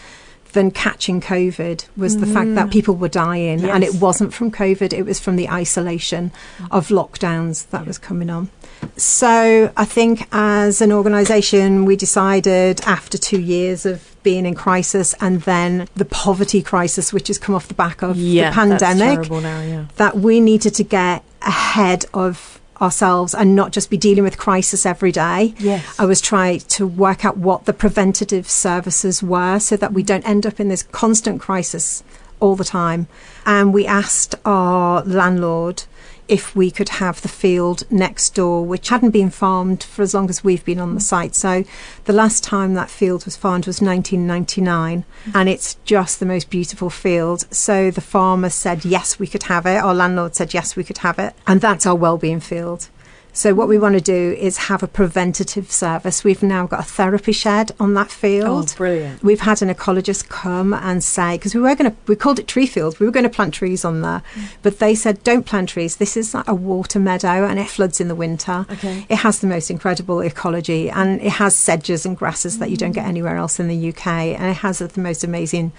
than catching COVID, was the fact that people were dying. And it wasn't from COVID, it was from the isolation of lockdowns that was coming on. So I think as an organisation, we decided, after 2 years of being in crisis, and then the poverty crisis, which has come off the back of the pandemic, that's terrible now, that we needed to get ahead of ourselves and not just be dealing with crisis every day. I was trying to work out what the preventative services were, so that we don't end up in this constant crisis all the time. And we asked our landlord if we could have the field next door, which hadn't been farmed for as long as we've been on the site. So the last time that field was farmed was 1999, and it's just the most beautiful field. So the farmer said yes, we could have it. Our landlord said yes, we could have it. And that's our wellbeing field. So what we want to do is have a preventative service. We've now got a therapy shed on that field. Oh, brilliant. We've had an ecologist come and say, because we called it tree field, we were going to plant trees on there, but they said, don't plant trees. This is like a water meadow and it floods in the winter. Okay. It has the most incredible ecology and it has sedges and grasses that you don't get anywhere else in the UK. And it has the most amazing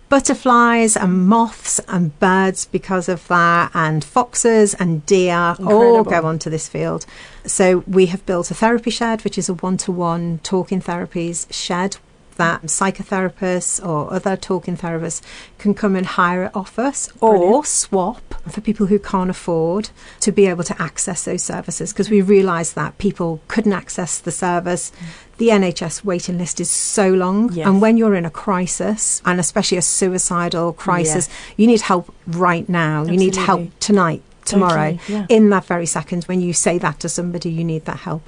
butterflies and moths and birds because of that, and foxes and deer all go onto this field. So we have built a therapy shed, which is a one-to-one talking therapies shed that psychotherapists or other talking therapists can come and hire it off us or swap for people who can't afford to be able to access those services, because we realised that people couldn't access the service. The NHS waiting list is so long, and when you're in a crisis, and especially a suicidal crisis, you need help right now. Absolutely. You need help tonight, tomorrow, Totally, in that very second. When you say that to somebody, you need that help.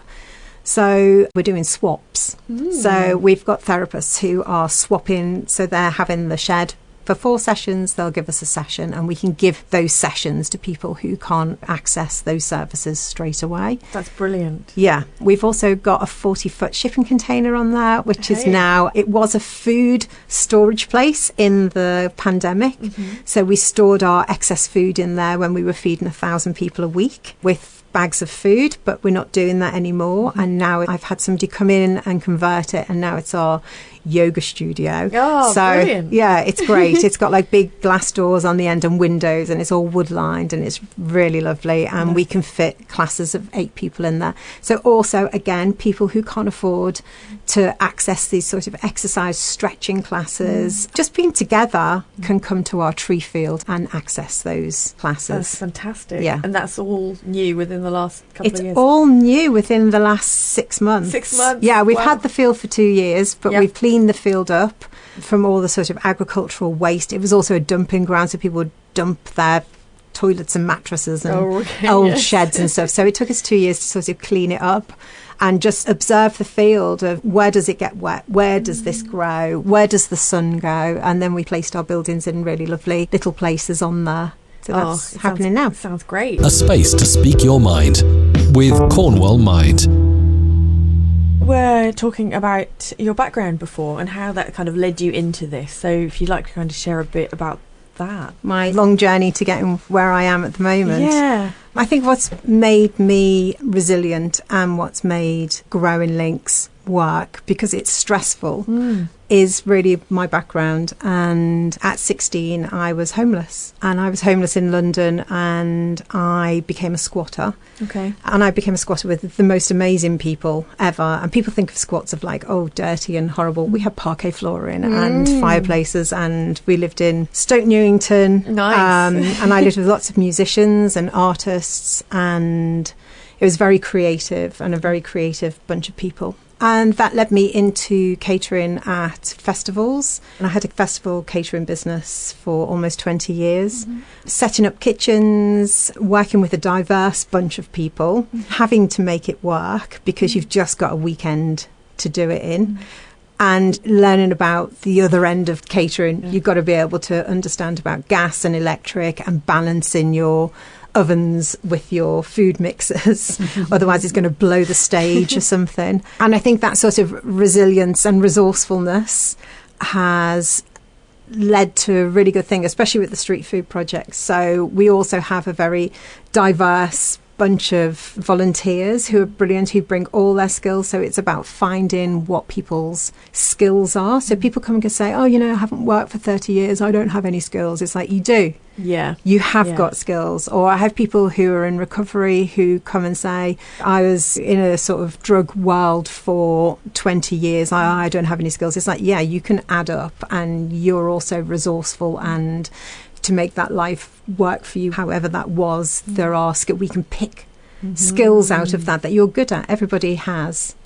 So we're doing swaps. So we've got therapists who are swapping. So they're having the shed for 4 sessions. They'll give us a session and we can give those sessions to people who can't access those services straight away. That's brilliant. Yeah. We've also got a 40-foot shipping container on there, which is now, it was a food storage place in the pandemic. So we stored our excess food in there when we were feeding 1,000 people a week with bags of food, but we're not doing that anymore. And now I've had somebody come in and convert it, and now it's our yoga studio. Oh, so brilliant. Yeah, it's great. It's got like big glass doors on the end and windows, and it's all wood lined, and it's really lovely, and we can fit classes of 8 people in there. So also, again, people who can't afford to access these sort of exercise stretching classes, just being together can come to our tree field and access those classes. That's fantastic. Yeah. And that's all new within the last couple It's of years. all new within the last 6 months. 6 months? Yeah, we've Wow. had the field for 2 years, but Yep. we've cleaned the field up from all the sort of agricultural waste. It was also a dumping ground, so people would dump their toilets and mattresses and old sheds and stuff. So it took us 2 years to sort of clean it up and just observe the field of where does it get wet, where does this grow, where does the sun go, and then we placed our buildings in really lovely little places on there. So that's happening now. Sounds great. A space to speak your mind with Cornwall Mind. We're talking about your background before and how that kind of led you into this. So if you'd like to kind of share a bit about that. My long journey to getting where I am at the moment. Yeah. I think what's made me resilient and what's made Growing Links work, because it's stressful, is really my background. And at 16 I was homeless, and I was homeless in London, and I became a squatter. Okay. And I became a squatter with the most amazing people ever. And people think of squats of like, oh, dirty and horrible. We had parquet flooring and fireplaces, and we lived in Stoke Newington. Nice. And I lived with lots of musicians and artists, and it was very creative and a very creative bunch of people. And that led me into catering at festivals. And I had a festival catering business for almost 20 years, setting up kitchens, working with a diverse bunch of people, having to make it work because you've just got a weekend to do it in. And learning about the other end of catering, you've got to be able to understand about gas and electric and balancing your ovens with your food mixers. Otherwise it's going to blow the stage or something. And I think that sort of resilience and resourcefulness has led to a really good thing, especially with the street food projects. So we also have a very diverse bunch of volunteers who are brilliant, who bring all their skills. So it's about finding what people's skills are. So people come and say, oh, you know, I haven't worked for 30 years, I don't have any skills. It's like, you do. Yeah. You have got skills. Or I have people who are in recovery who come and say, I was in a sort of drug world for 20 years, I don't have any skills. It's like, yeah, you can add up, and you're also resourceful, and to make that life work for you, however that was, there are we can pick skills out of that you're good at.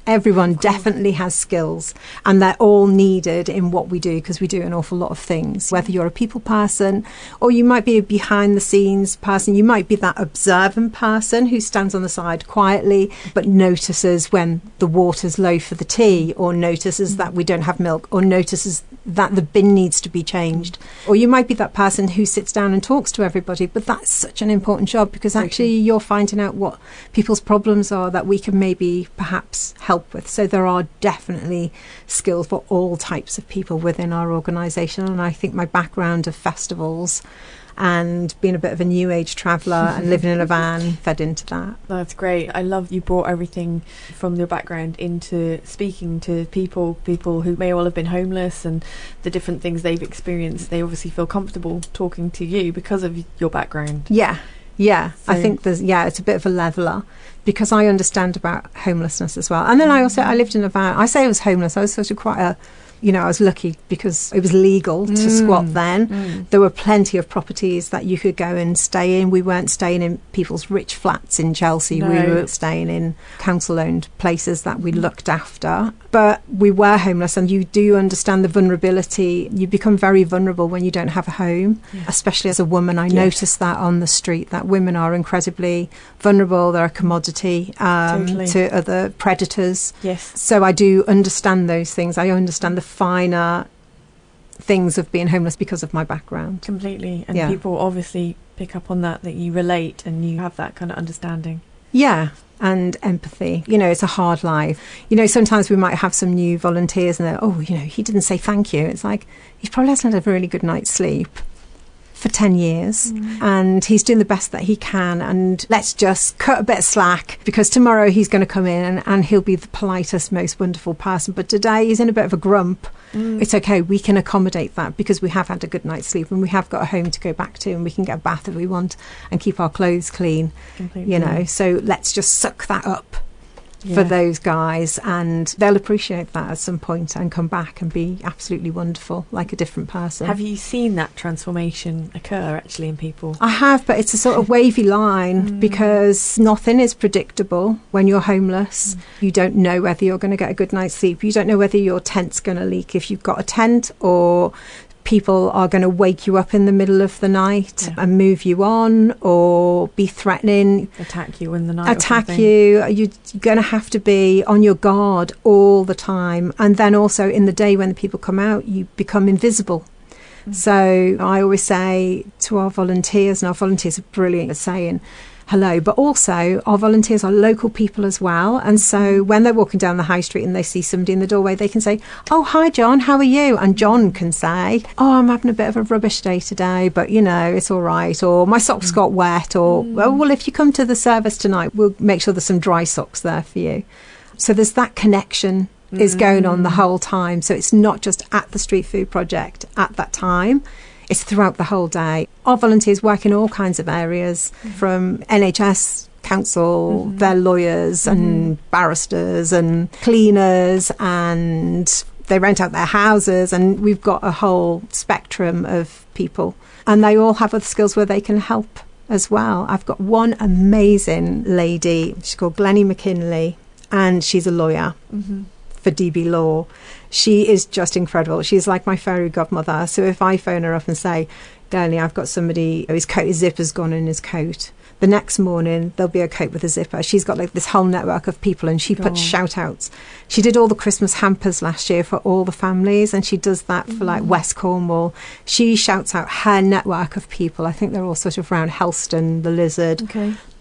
Everyone definitely has skills, and they're all needed in what we do, because we do an awful lot of things. Whether you're a people person, or you might be a behind the scenes person, you might be that observant person who stands on the side quietly but notices when the water's low for the tea, or notices that we don't have milk, or notices that the bin needs to be changed. Or you might be that person who sits down and talks to everybody, but that's such an important job, because actually you're finding out what people's problems are that we can maybe perhaps help with. So there are definitely skills for all types of people within our organisation, and I think my background of festivals and being a bit of a new age traveller and living in a van fed into that. That's great. I love you brought everything from your background into speaking to people who may well have been homeless and the different things they've experienced. They obviously feel comfortable talking to you because of your background. Yeah. So, I think it's a bit of a leveller, because I understand about homelessness as well. And then I lived in a van. I say I was homeless. I was sort of quite I was lucky because it was legal to squat then. There were plenty of properties that you could go and stay in. We weren't staying in people's rich flats in Chelsea. No. We were staying in council-owned places that we looked after. But we were homeless, and you do understand the vulnerability. You become very vulnerable when you don't have a home, especially as a woman. I noticed that on the street, that women are incredibly vulnerable. They're a commodity to other predators. Yes. So I do understand those things. I understand the finer things of being homeless because of my background. Completely. And people obviously pick up on that you relate and you have that kind of understanding. Yeah. And empathy. It's a hard life. Sometimes we might have some new volunteers and they're, he didn't say thank you. It's like, he probably hasn't had a really good night's sleep for 10 years and he's doing the best that he can, and let's just cut a bit of slack, because tomorrow he's going to come in and he'll be the politest, most wonderful person, but today he's in a bit of a grump. It's okay, we can accommodate that because we have had a good night's sleep and we have got a home to go back to, and we can get a bath if we want and keep our clothes clean. Completely. So let's just suck that up for those guys, and they'll appreciate that at some point and come back and be absolutely wonderful, like a different person. Have you seen that transformation occur actually in people? I have, but it's a sort of wavy line because nothing is predictable when you're homeless. You don't know whether you're going to get a good night's sleep. You don't know whether your tent's going to leak if you've got a tent, or people are going to wake you up in the middle of the night and move you on, or be threatening, attack you in the night, you're going to have to be on your guard all the time. And then also in the day when the people come out, you become invisible. So I always say to our volunteers, and our volunteers are brilliant at saying hello, but also our volunteers are local people as well, and so when they're walking down the high street and they see somebody in the doorway, they can say, "Oh, hi John, how are you?" And John can say, "Oh, I'm having a bit of a rubbish day today, but it's all right," or "My socks got wet," or well, if you come to the service tonight, we'll make sure there's some dry socks there for you." So there's that connection is going on the whole time. So it's not just at the street food project at that time, it's throughout the whole day. Our volunteers work in all kinds of areas, from NHS, council, they're lawyers and barristers and cleaners, and they rent out their houses, and we've got a whole spectrum of people, and they all have other skills where they can help as well. I've got one amazing lady, she's called Glennie McKinley, and she's a lawyer for DB Law. She is just incredible. She's like my fairy godmother. So if I phone her up and say, "Glennie, I've got somebody, his zipper's gone in his coat," the next morning there'll be a coat with a zipper. She's got like this whole network of people, and she puts shout outs. She did all the Christmas hampers last year for all the families, and she does that for like West Cornwall. She shouts out her network of people. I think they're all sort of around Helston, the Lizard,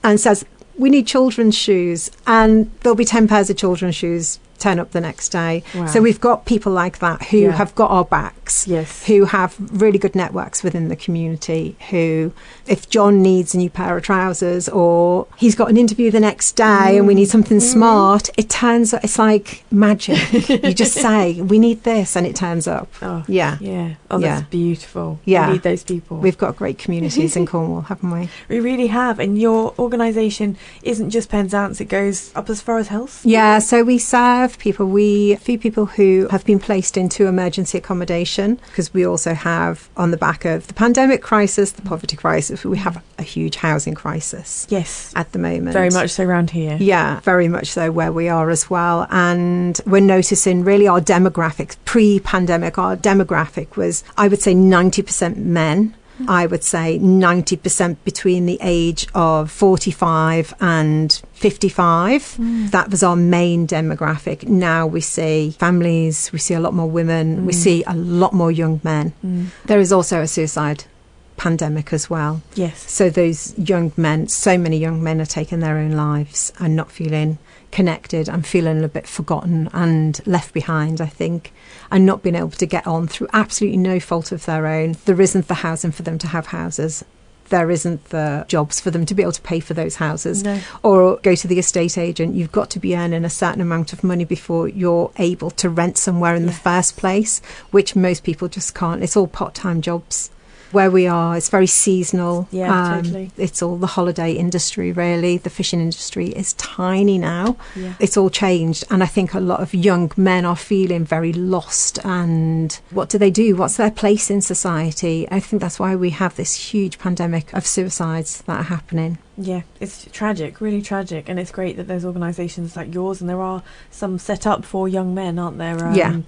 and says, "We need children's shoes," and there'll be 10 pairs of children's shoes turn up the next day. Wow. So we've got people like that who have got our backs, who have really good networks within the community, who, if John needs a new pair of trousers or he's got an interview the next day and we need something smart, it's like magic. You just say, "We need this," and it turns up. Oh, that's beautiful. We need those people. We've got great communities in Cornwall, haven't we? We really have. And your organisation isn't just Penzance, it goes up as far as health? Yeah, so we serve people. A few people who have been placed into emergency accommodation, because we also have, on the back of the pandemic crisis, the poverty crisis, we have a huge housing crisis. Yes. At the moment. Very much so around here. Yeah, very much so where we are as well. And we're noticing really our demographics, pre-pandemic, our demographic was, I would say, 90% men. I would say 90% between the age of 45 and 55. That was our main demographic. Now we see families, we see a lot more women, we see a lot more young men. There is also a suicide pandemic as well. Yes. So those young men, so many young men are taking their own lives and not feeling connected and feeling a bit forgotten and left behind, I think, and not being able to get on through absolutely no fault of their own. There isn't the housing for them to have houses. There isn't the jobs for them to be able to pay for those houses. No. Or go to the estate agent. You've got to be earning a certain amount of money before you're able to rent somewhere in the first place, which most people just can't. It's all part-time jobs. Where we are, it's very seasonal. Yeah, totally. It's all the holiday industry, really. The fishing industry is tiny now. Yeah. It's all changed. And I think a lot of young men are feeling very lost. And what do they do? What's their place in society? I think that's why we have this huge pandemic of suicides that are happening. Yeah, it's tragic, really tragic. And it's great that there's organisations like yours, and there are some set up for young men, aren't there? Yeah.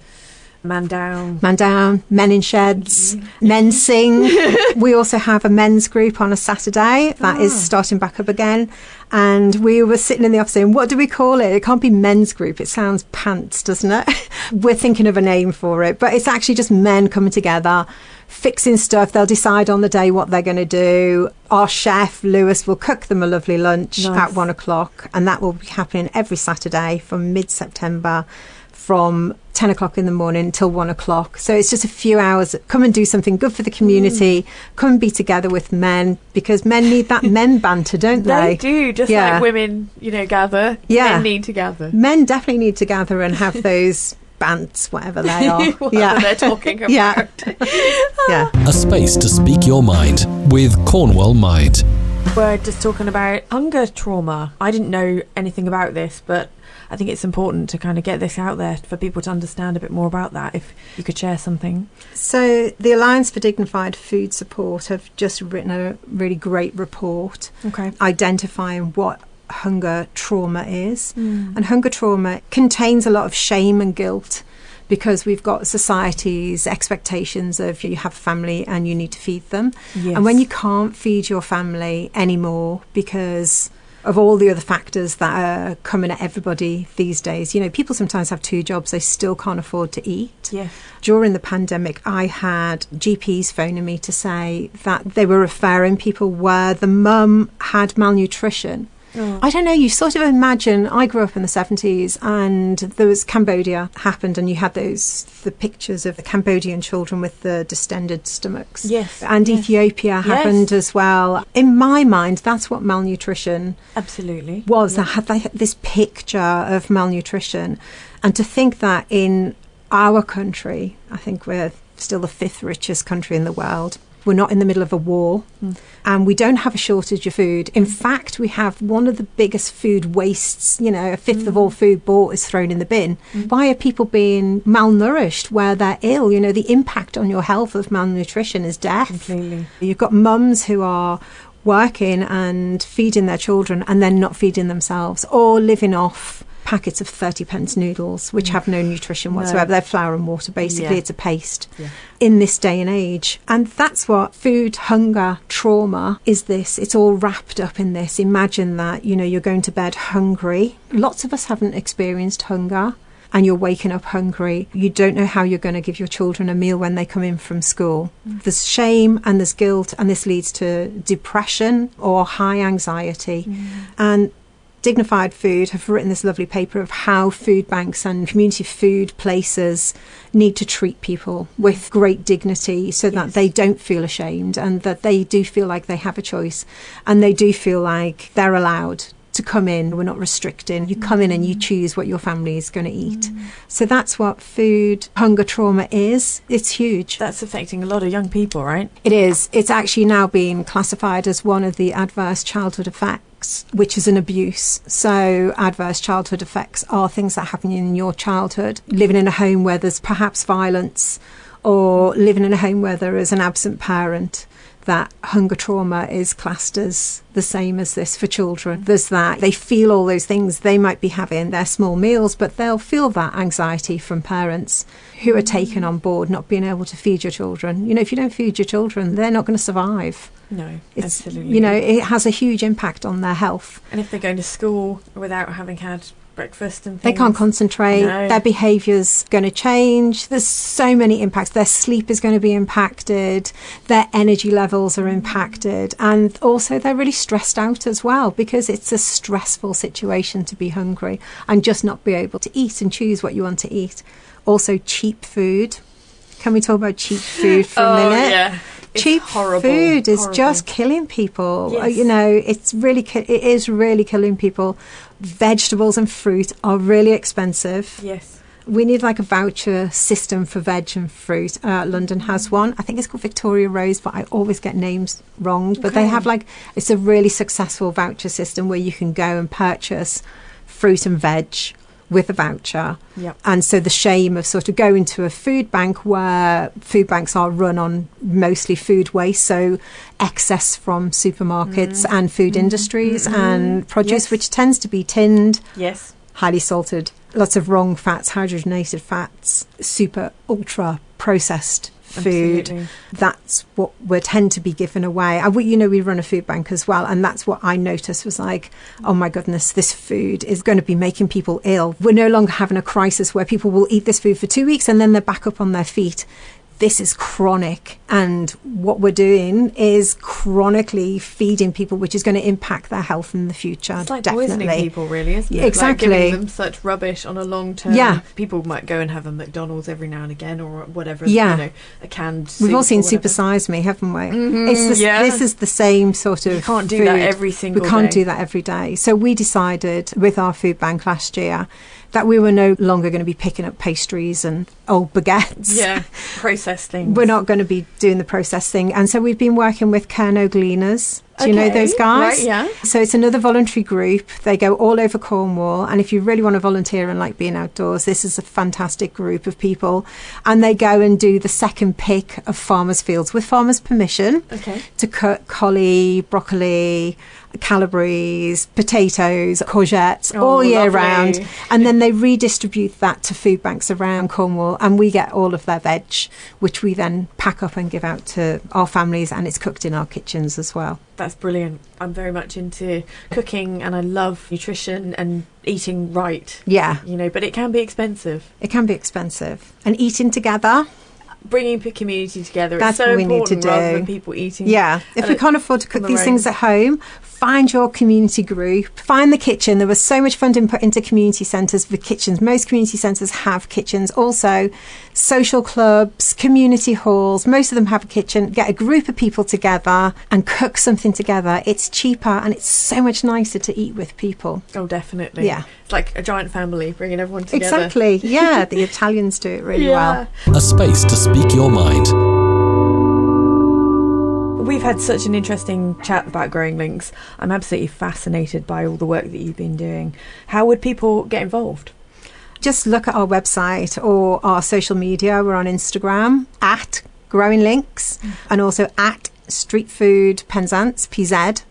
Man Down, Men in Sheds, Men Sing. We also have a men's group on a Saturday that is starting back up again. And we were sitting in the office saying, what do we call it? It can't be men's group. It sounds pants, doesn't it? We're thinking of a name for it. But it's actually just men coming together, fixing stuff. They'll decide on the day what they're going to do. Our chef, Lewis, will cook them a lovely lunch at 1:00. And that will be happening every Saturday from mid-September, from 10 o'clock in the morning till 1:00. So it's just a few hours. Come and do something good for the community. Come and be together with men, because men need that men banter, don't they? They do, just like women, gather. Yeah. Men need to gather. Men definitely need to gather and have those bants, whatever they are. Whatever they're talking about. Yeah. A space to speak your mind with Cornwall Mind. We're just talking about hunger trauma. I didn't know anything about this, but I think it's important to kind of get this out there for people to understand a bit more about that, if you could share something. So the Alliance for Dignified Food Support have just written a really great report identifying what hunger trauma is. And hunger trauma contains a lot of shame and guilt, because we've got society's expectations of you have a family and you need to feed them. Yes. And when you can't feed your family anymore because of all the other factors that are coming at everybody these days. People sometimes have 2 jobs, they still can't afford to eat. Yeah. During the pandemic, I had GPs phoning me to say that they were referring people where the mum had malnutrition. I don't know, you sort of imagine, I grew up in the 70s and there was Cambodia happened, and you had the pictures of the Cambodian children with the distended stomachs. Yes. And Ethiopia happened as well. In my mind, that's what malnutrition absolutely was. I had this picture of malnutrition. And to think that in our country, I think we're still the 5th richest country in the world. We're not in the middle of a war, and we don't have a shortage of food. In fact, we have one of the biggest food wastes. A fifth of all food bought is thrown in the bin. Why are people being malnourished where they're ill? The impact on your health of malnutrition is death. Completely. You've got mums who are working and feeding their children and then not feeding themselves, or living off packets of 30p noodles, which have no nutrition whatsoever. They're flour and water, basically. It's a paste in this day and age. And that's what food hunger trauma is. It's all wrapped up in this. Imagine that, you're going to bed hungry. Lots of us haven't experienced hunger, and you're waking up hungry. You don't know how you're going to give your children a meal when they come in from school. There's shame and there's guilt, and this leads to depression or high anxiety. And Dignified Food have written this lovely paper of how food banks and community food places need to treat people with great dignity, so that they don't feel ashamed, and that they do feel like they have a choice, and they do feel like they're allowed to come in. We're not restricting. You come in and you choose what your family is going to eat. So that's what food hunger trauma is. It's huge. That's affecting a lot of young people, right? It is. It's actually now being classified as one of the adverse childhood effects, which is an abuse. So adverse childhood effects are things that happen in your childhood, living in a home where there's perhaps violence, or living in a home where there is an absent parent. that hunger trauma is classed as the same as this for children. There's that. They feel all those things. They might be having their small meals, but they'll feel that anxiety from parents who are taken on board not being able to feed your children. You know, if you don't feed your children, they're not going to survive. No, It's, absolutely. you know, it has a huge impact on their health. And if they're going to school without having had breakfast and things, They can't concentrate. No. Their behaviour's going to change. There's so many impacts. Their sleep is going to be impacted. Their energy levels are impacted. And also they're really stressed out as well, because it's a stressful situation to be hungry and just not be able to eat and choose what you want to eat. Also cheap food. Can we talk about cheap food for a minute? Yeah. It's Cheap horrible, food is horrible. just killing people. Yes. You know, it is really killing people. Vegetables and fruit are really expensive. Yes. We need like a voucher system for veg and fruit. London has one. I think it's called Victoria Rose, but I always get names wrong. But they have it's a really successful voucher system where you can go and purchase fruit and veg with a voucher. Yep. And so the shame of sort of going to a food bank, where food banks are run on mostly food waste, so excess from supermarkets and food industries and produce, which tends to be tinned, Yes. highly salted, lots of wrong fats, hydrogenated fats, super ultra processed food. Absolutely. That's what we tend to be given away. We run a food bank as well, and that's what I noticed was like, oh my goodness, this food is going to be making people ill. We're no longer having a crisis where people will eat this food for 2 weeks and then they're back up on their feet. This is chronic, and what we're doing is chronically feeding people, which is going to impact their health in the future. It's like definitely. poisoning people, really, isn't it? Exactly. Like giving them such rubbish on a long term. Yeah. People might go and have a McDonald's every now and again, or whatever. Yeah. You know, a canned. We've all soup seen or whatever. Super Size Me, haven't we? Yeah. This is the same sort of You can't do food. that every single We can't day. do that every day. So we decided with our food bank last year that we were no longer going to be picking up pastries and old baguettes. Yeah, processed things. We're not going to be doing the process thing. And so we've been working with Kerno Gleaners. Do you know Okay, those guys? right, yeah. So it's another voluntary group. They go all over Cornwall. And if you really want to volunteer and like being outdoors, this is a fantastic group of people. And they go and do the second pick of farmers' fields with farmers' permission Okay. to cut collie, broccoli, calabrese, potatoes, courgettes Oh, all year lovely. round. And then they redistribute that to food banks around Cornwall, and we get all of their veg, which we then pack up and give out to our families, and it's cooked in our kitchens as well. That's brilliant. I'm very much into cooking, and I love nutrition and eating right. Yeah, You know, but it can be expensive. it can be expensive. And eating together, Bringing the community together That's is so what we need important to rather do. than people eating. yeah. If we can't afford to cook on these their things own. at home, find your community group, find the kitchen. There was so much funding put into community centres with kitchens. Most community centres have kitchens. Also, social clubs, community halls, most of them have a kitchen. Get a group of people together and cook something together. It's cheaper and it's so much nicer to eat with people. Oh, definitely. Yeah. It's like a giant family, bringing everyone together. Exactly. Yeah, the Italians do it really well. A space to speak your mind. We've had such an interesting chat about growing links. I'm absolutely fascinated by all the work that you've been doing. How would people get involved? Just look at our website or our social media. We're on Instagram at Growing Links and also at Street Food Penzance, PZ.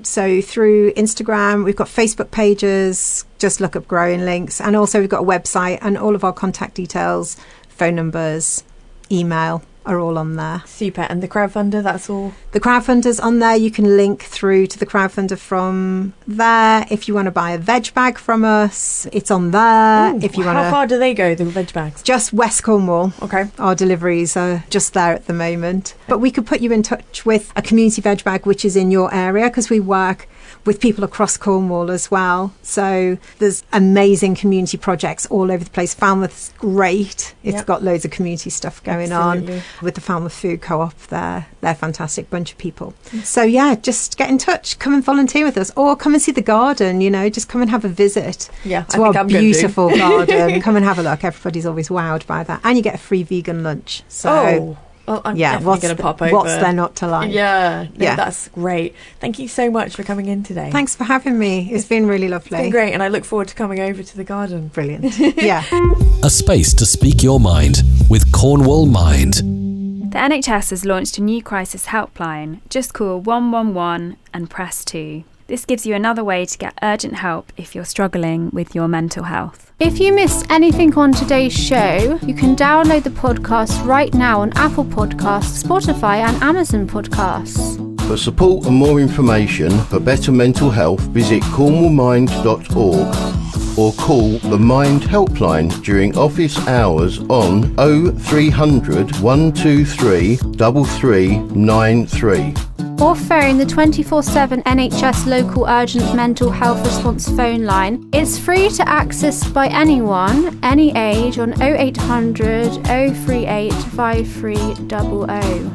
So through Instagram, we've got Facebook pages. Just look up Growing Links. And also we've got a website, and all of our contact details, phone numbers, email are all on there. Super. And the crowdfunder, that's all? The crowdfunder's on there. You can link through to the crowdfunder from there. If you want to buy a veg bag from us, it's on there. Ooh, If you how want to, far do they go, the veg bags? just West Cornwall. Okay. Our deliveries are just there at the moment. But we could put you in touch with a community veg bag which is in your area, because we work with people across Cornwall as well. So there's amazing community projects all over the place. Falmouth's great. It's Yep. got loads of community stuff going Absolutely. on with the Falmouth Food Co-op. They're a fantastic bunch of people. So yeah, just get in touch. Come and volunteer with us, or come and see the garden. You know, just come and have a visit Yeah, to our beautiful garden. Come and have a look. Everybody's always wowed by that, and you get a free vegan lunch. So Oh, well, I'm yeah, definitely going to pop over. what's there not to like? Yeah, no, Yeah. that's great. Thank you so much for coming in today. Thanks for having me. It's been really lovely. It's been great, and I look forward to coming over to the garden. Brilliant. Yeah. A space to speak your mind with Cornwall Mind. The NHS has launched a new crisis helpline. Just call 111 and press 2. This gives you another way to get urgent help if you're struggling with your mental health. If you missed anything on today's show, you can download the podcast right now on Apple Podcasts, Spotify and Amazon Podcasts. For support and more information for better mental health, visit cornwallmind.org or call the Mind Helpline during office hours on 0300 123 3393. Or phone the 24/7 NHS local urgent mental health response phone line. It's free to access by anyone, any age on 0800 038 5300.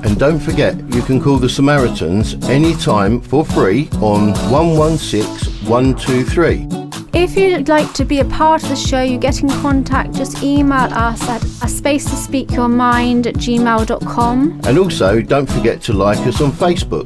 And don't forget, you can call the Samaritans anytime for free on 116 123. If you'd like to be a part of the show, you get in contact, just email us at spacetospeakyourmind@gmail.com. And also, don't forget to like us on Facebook.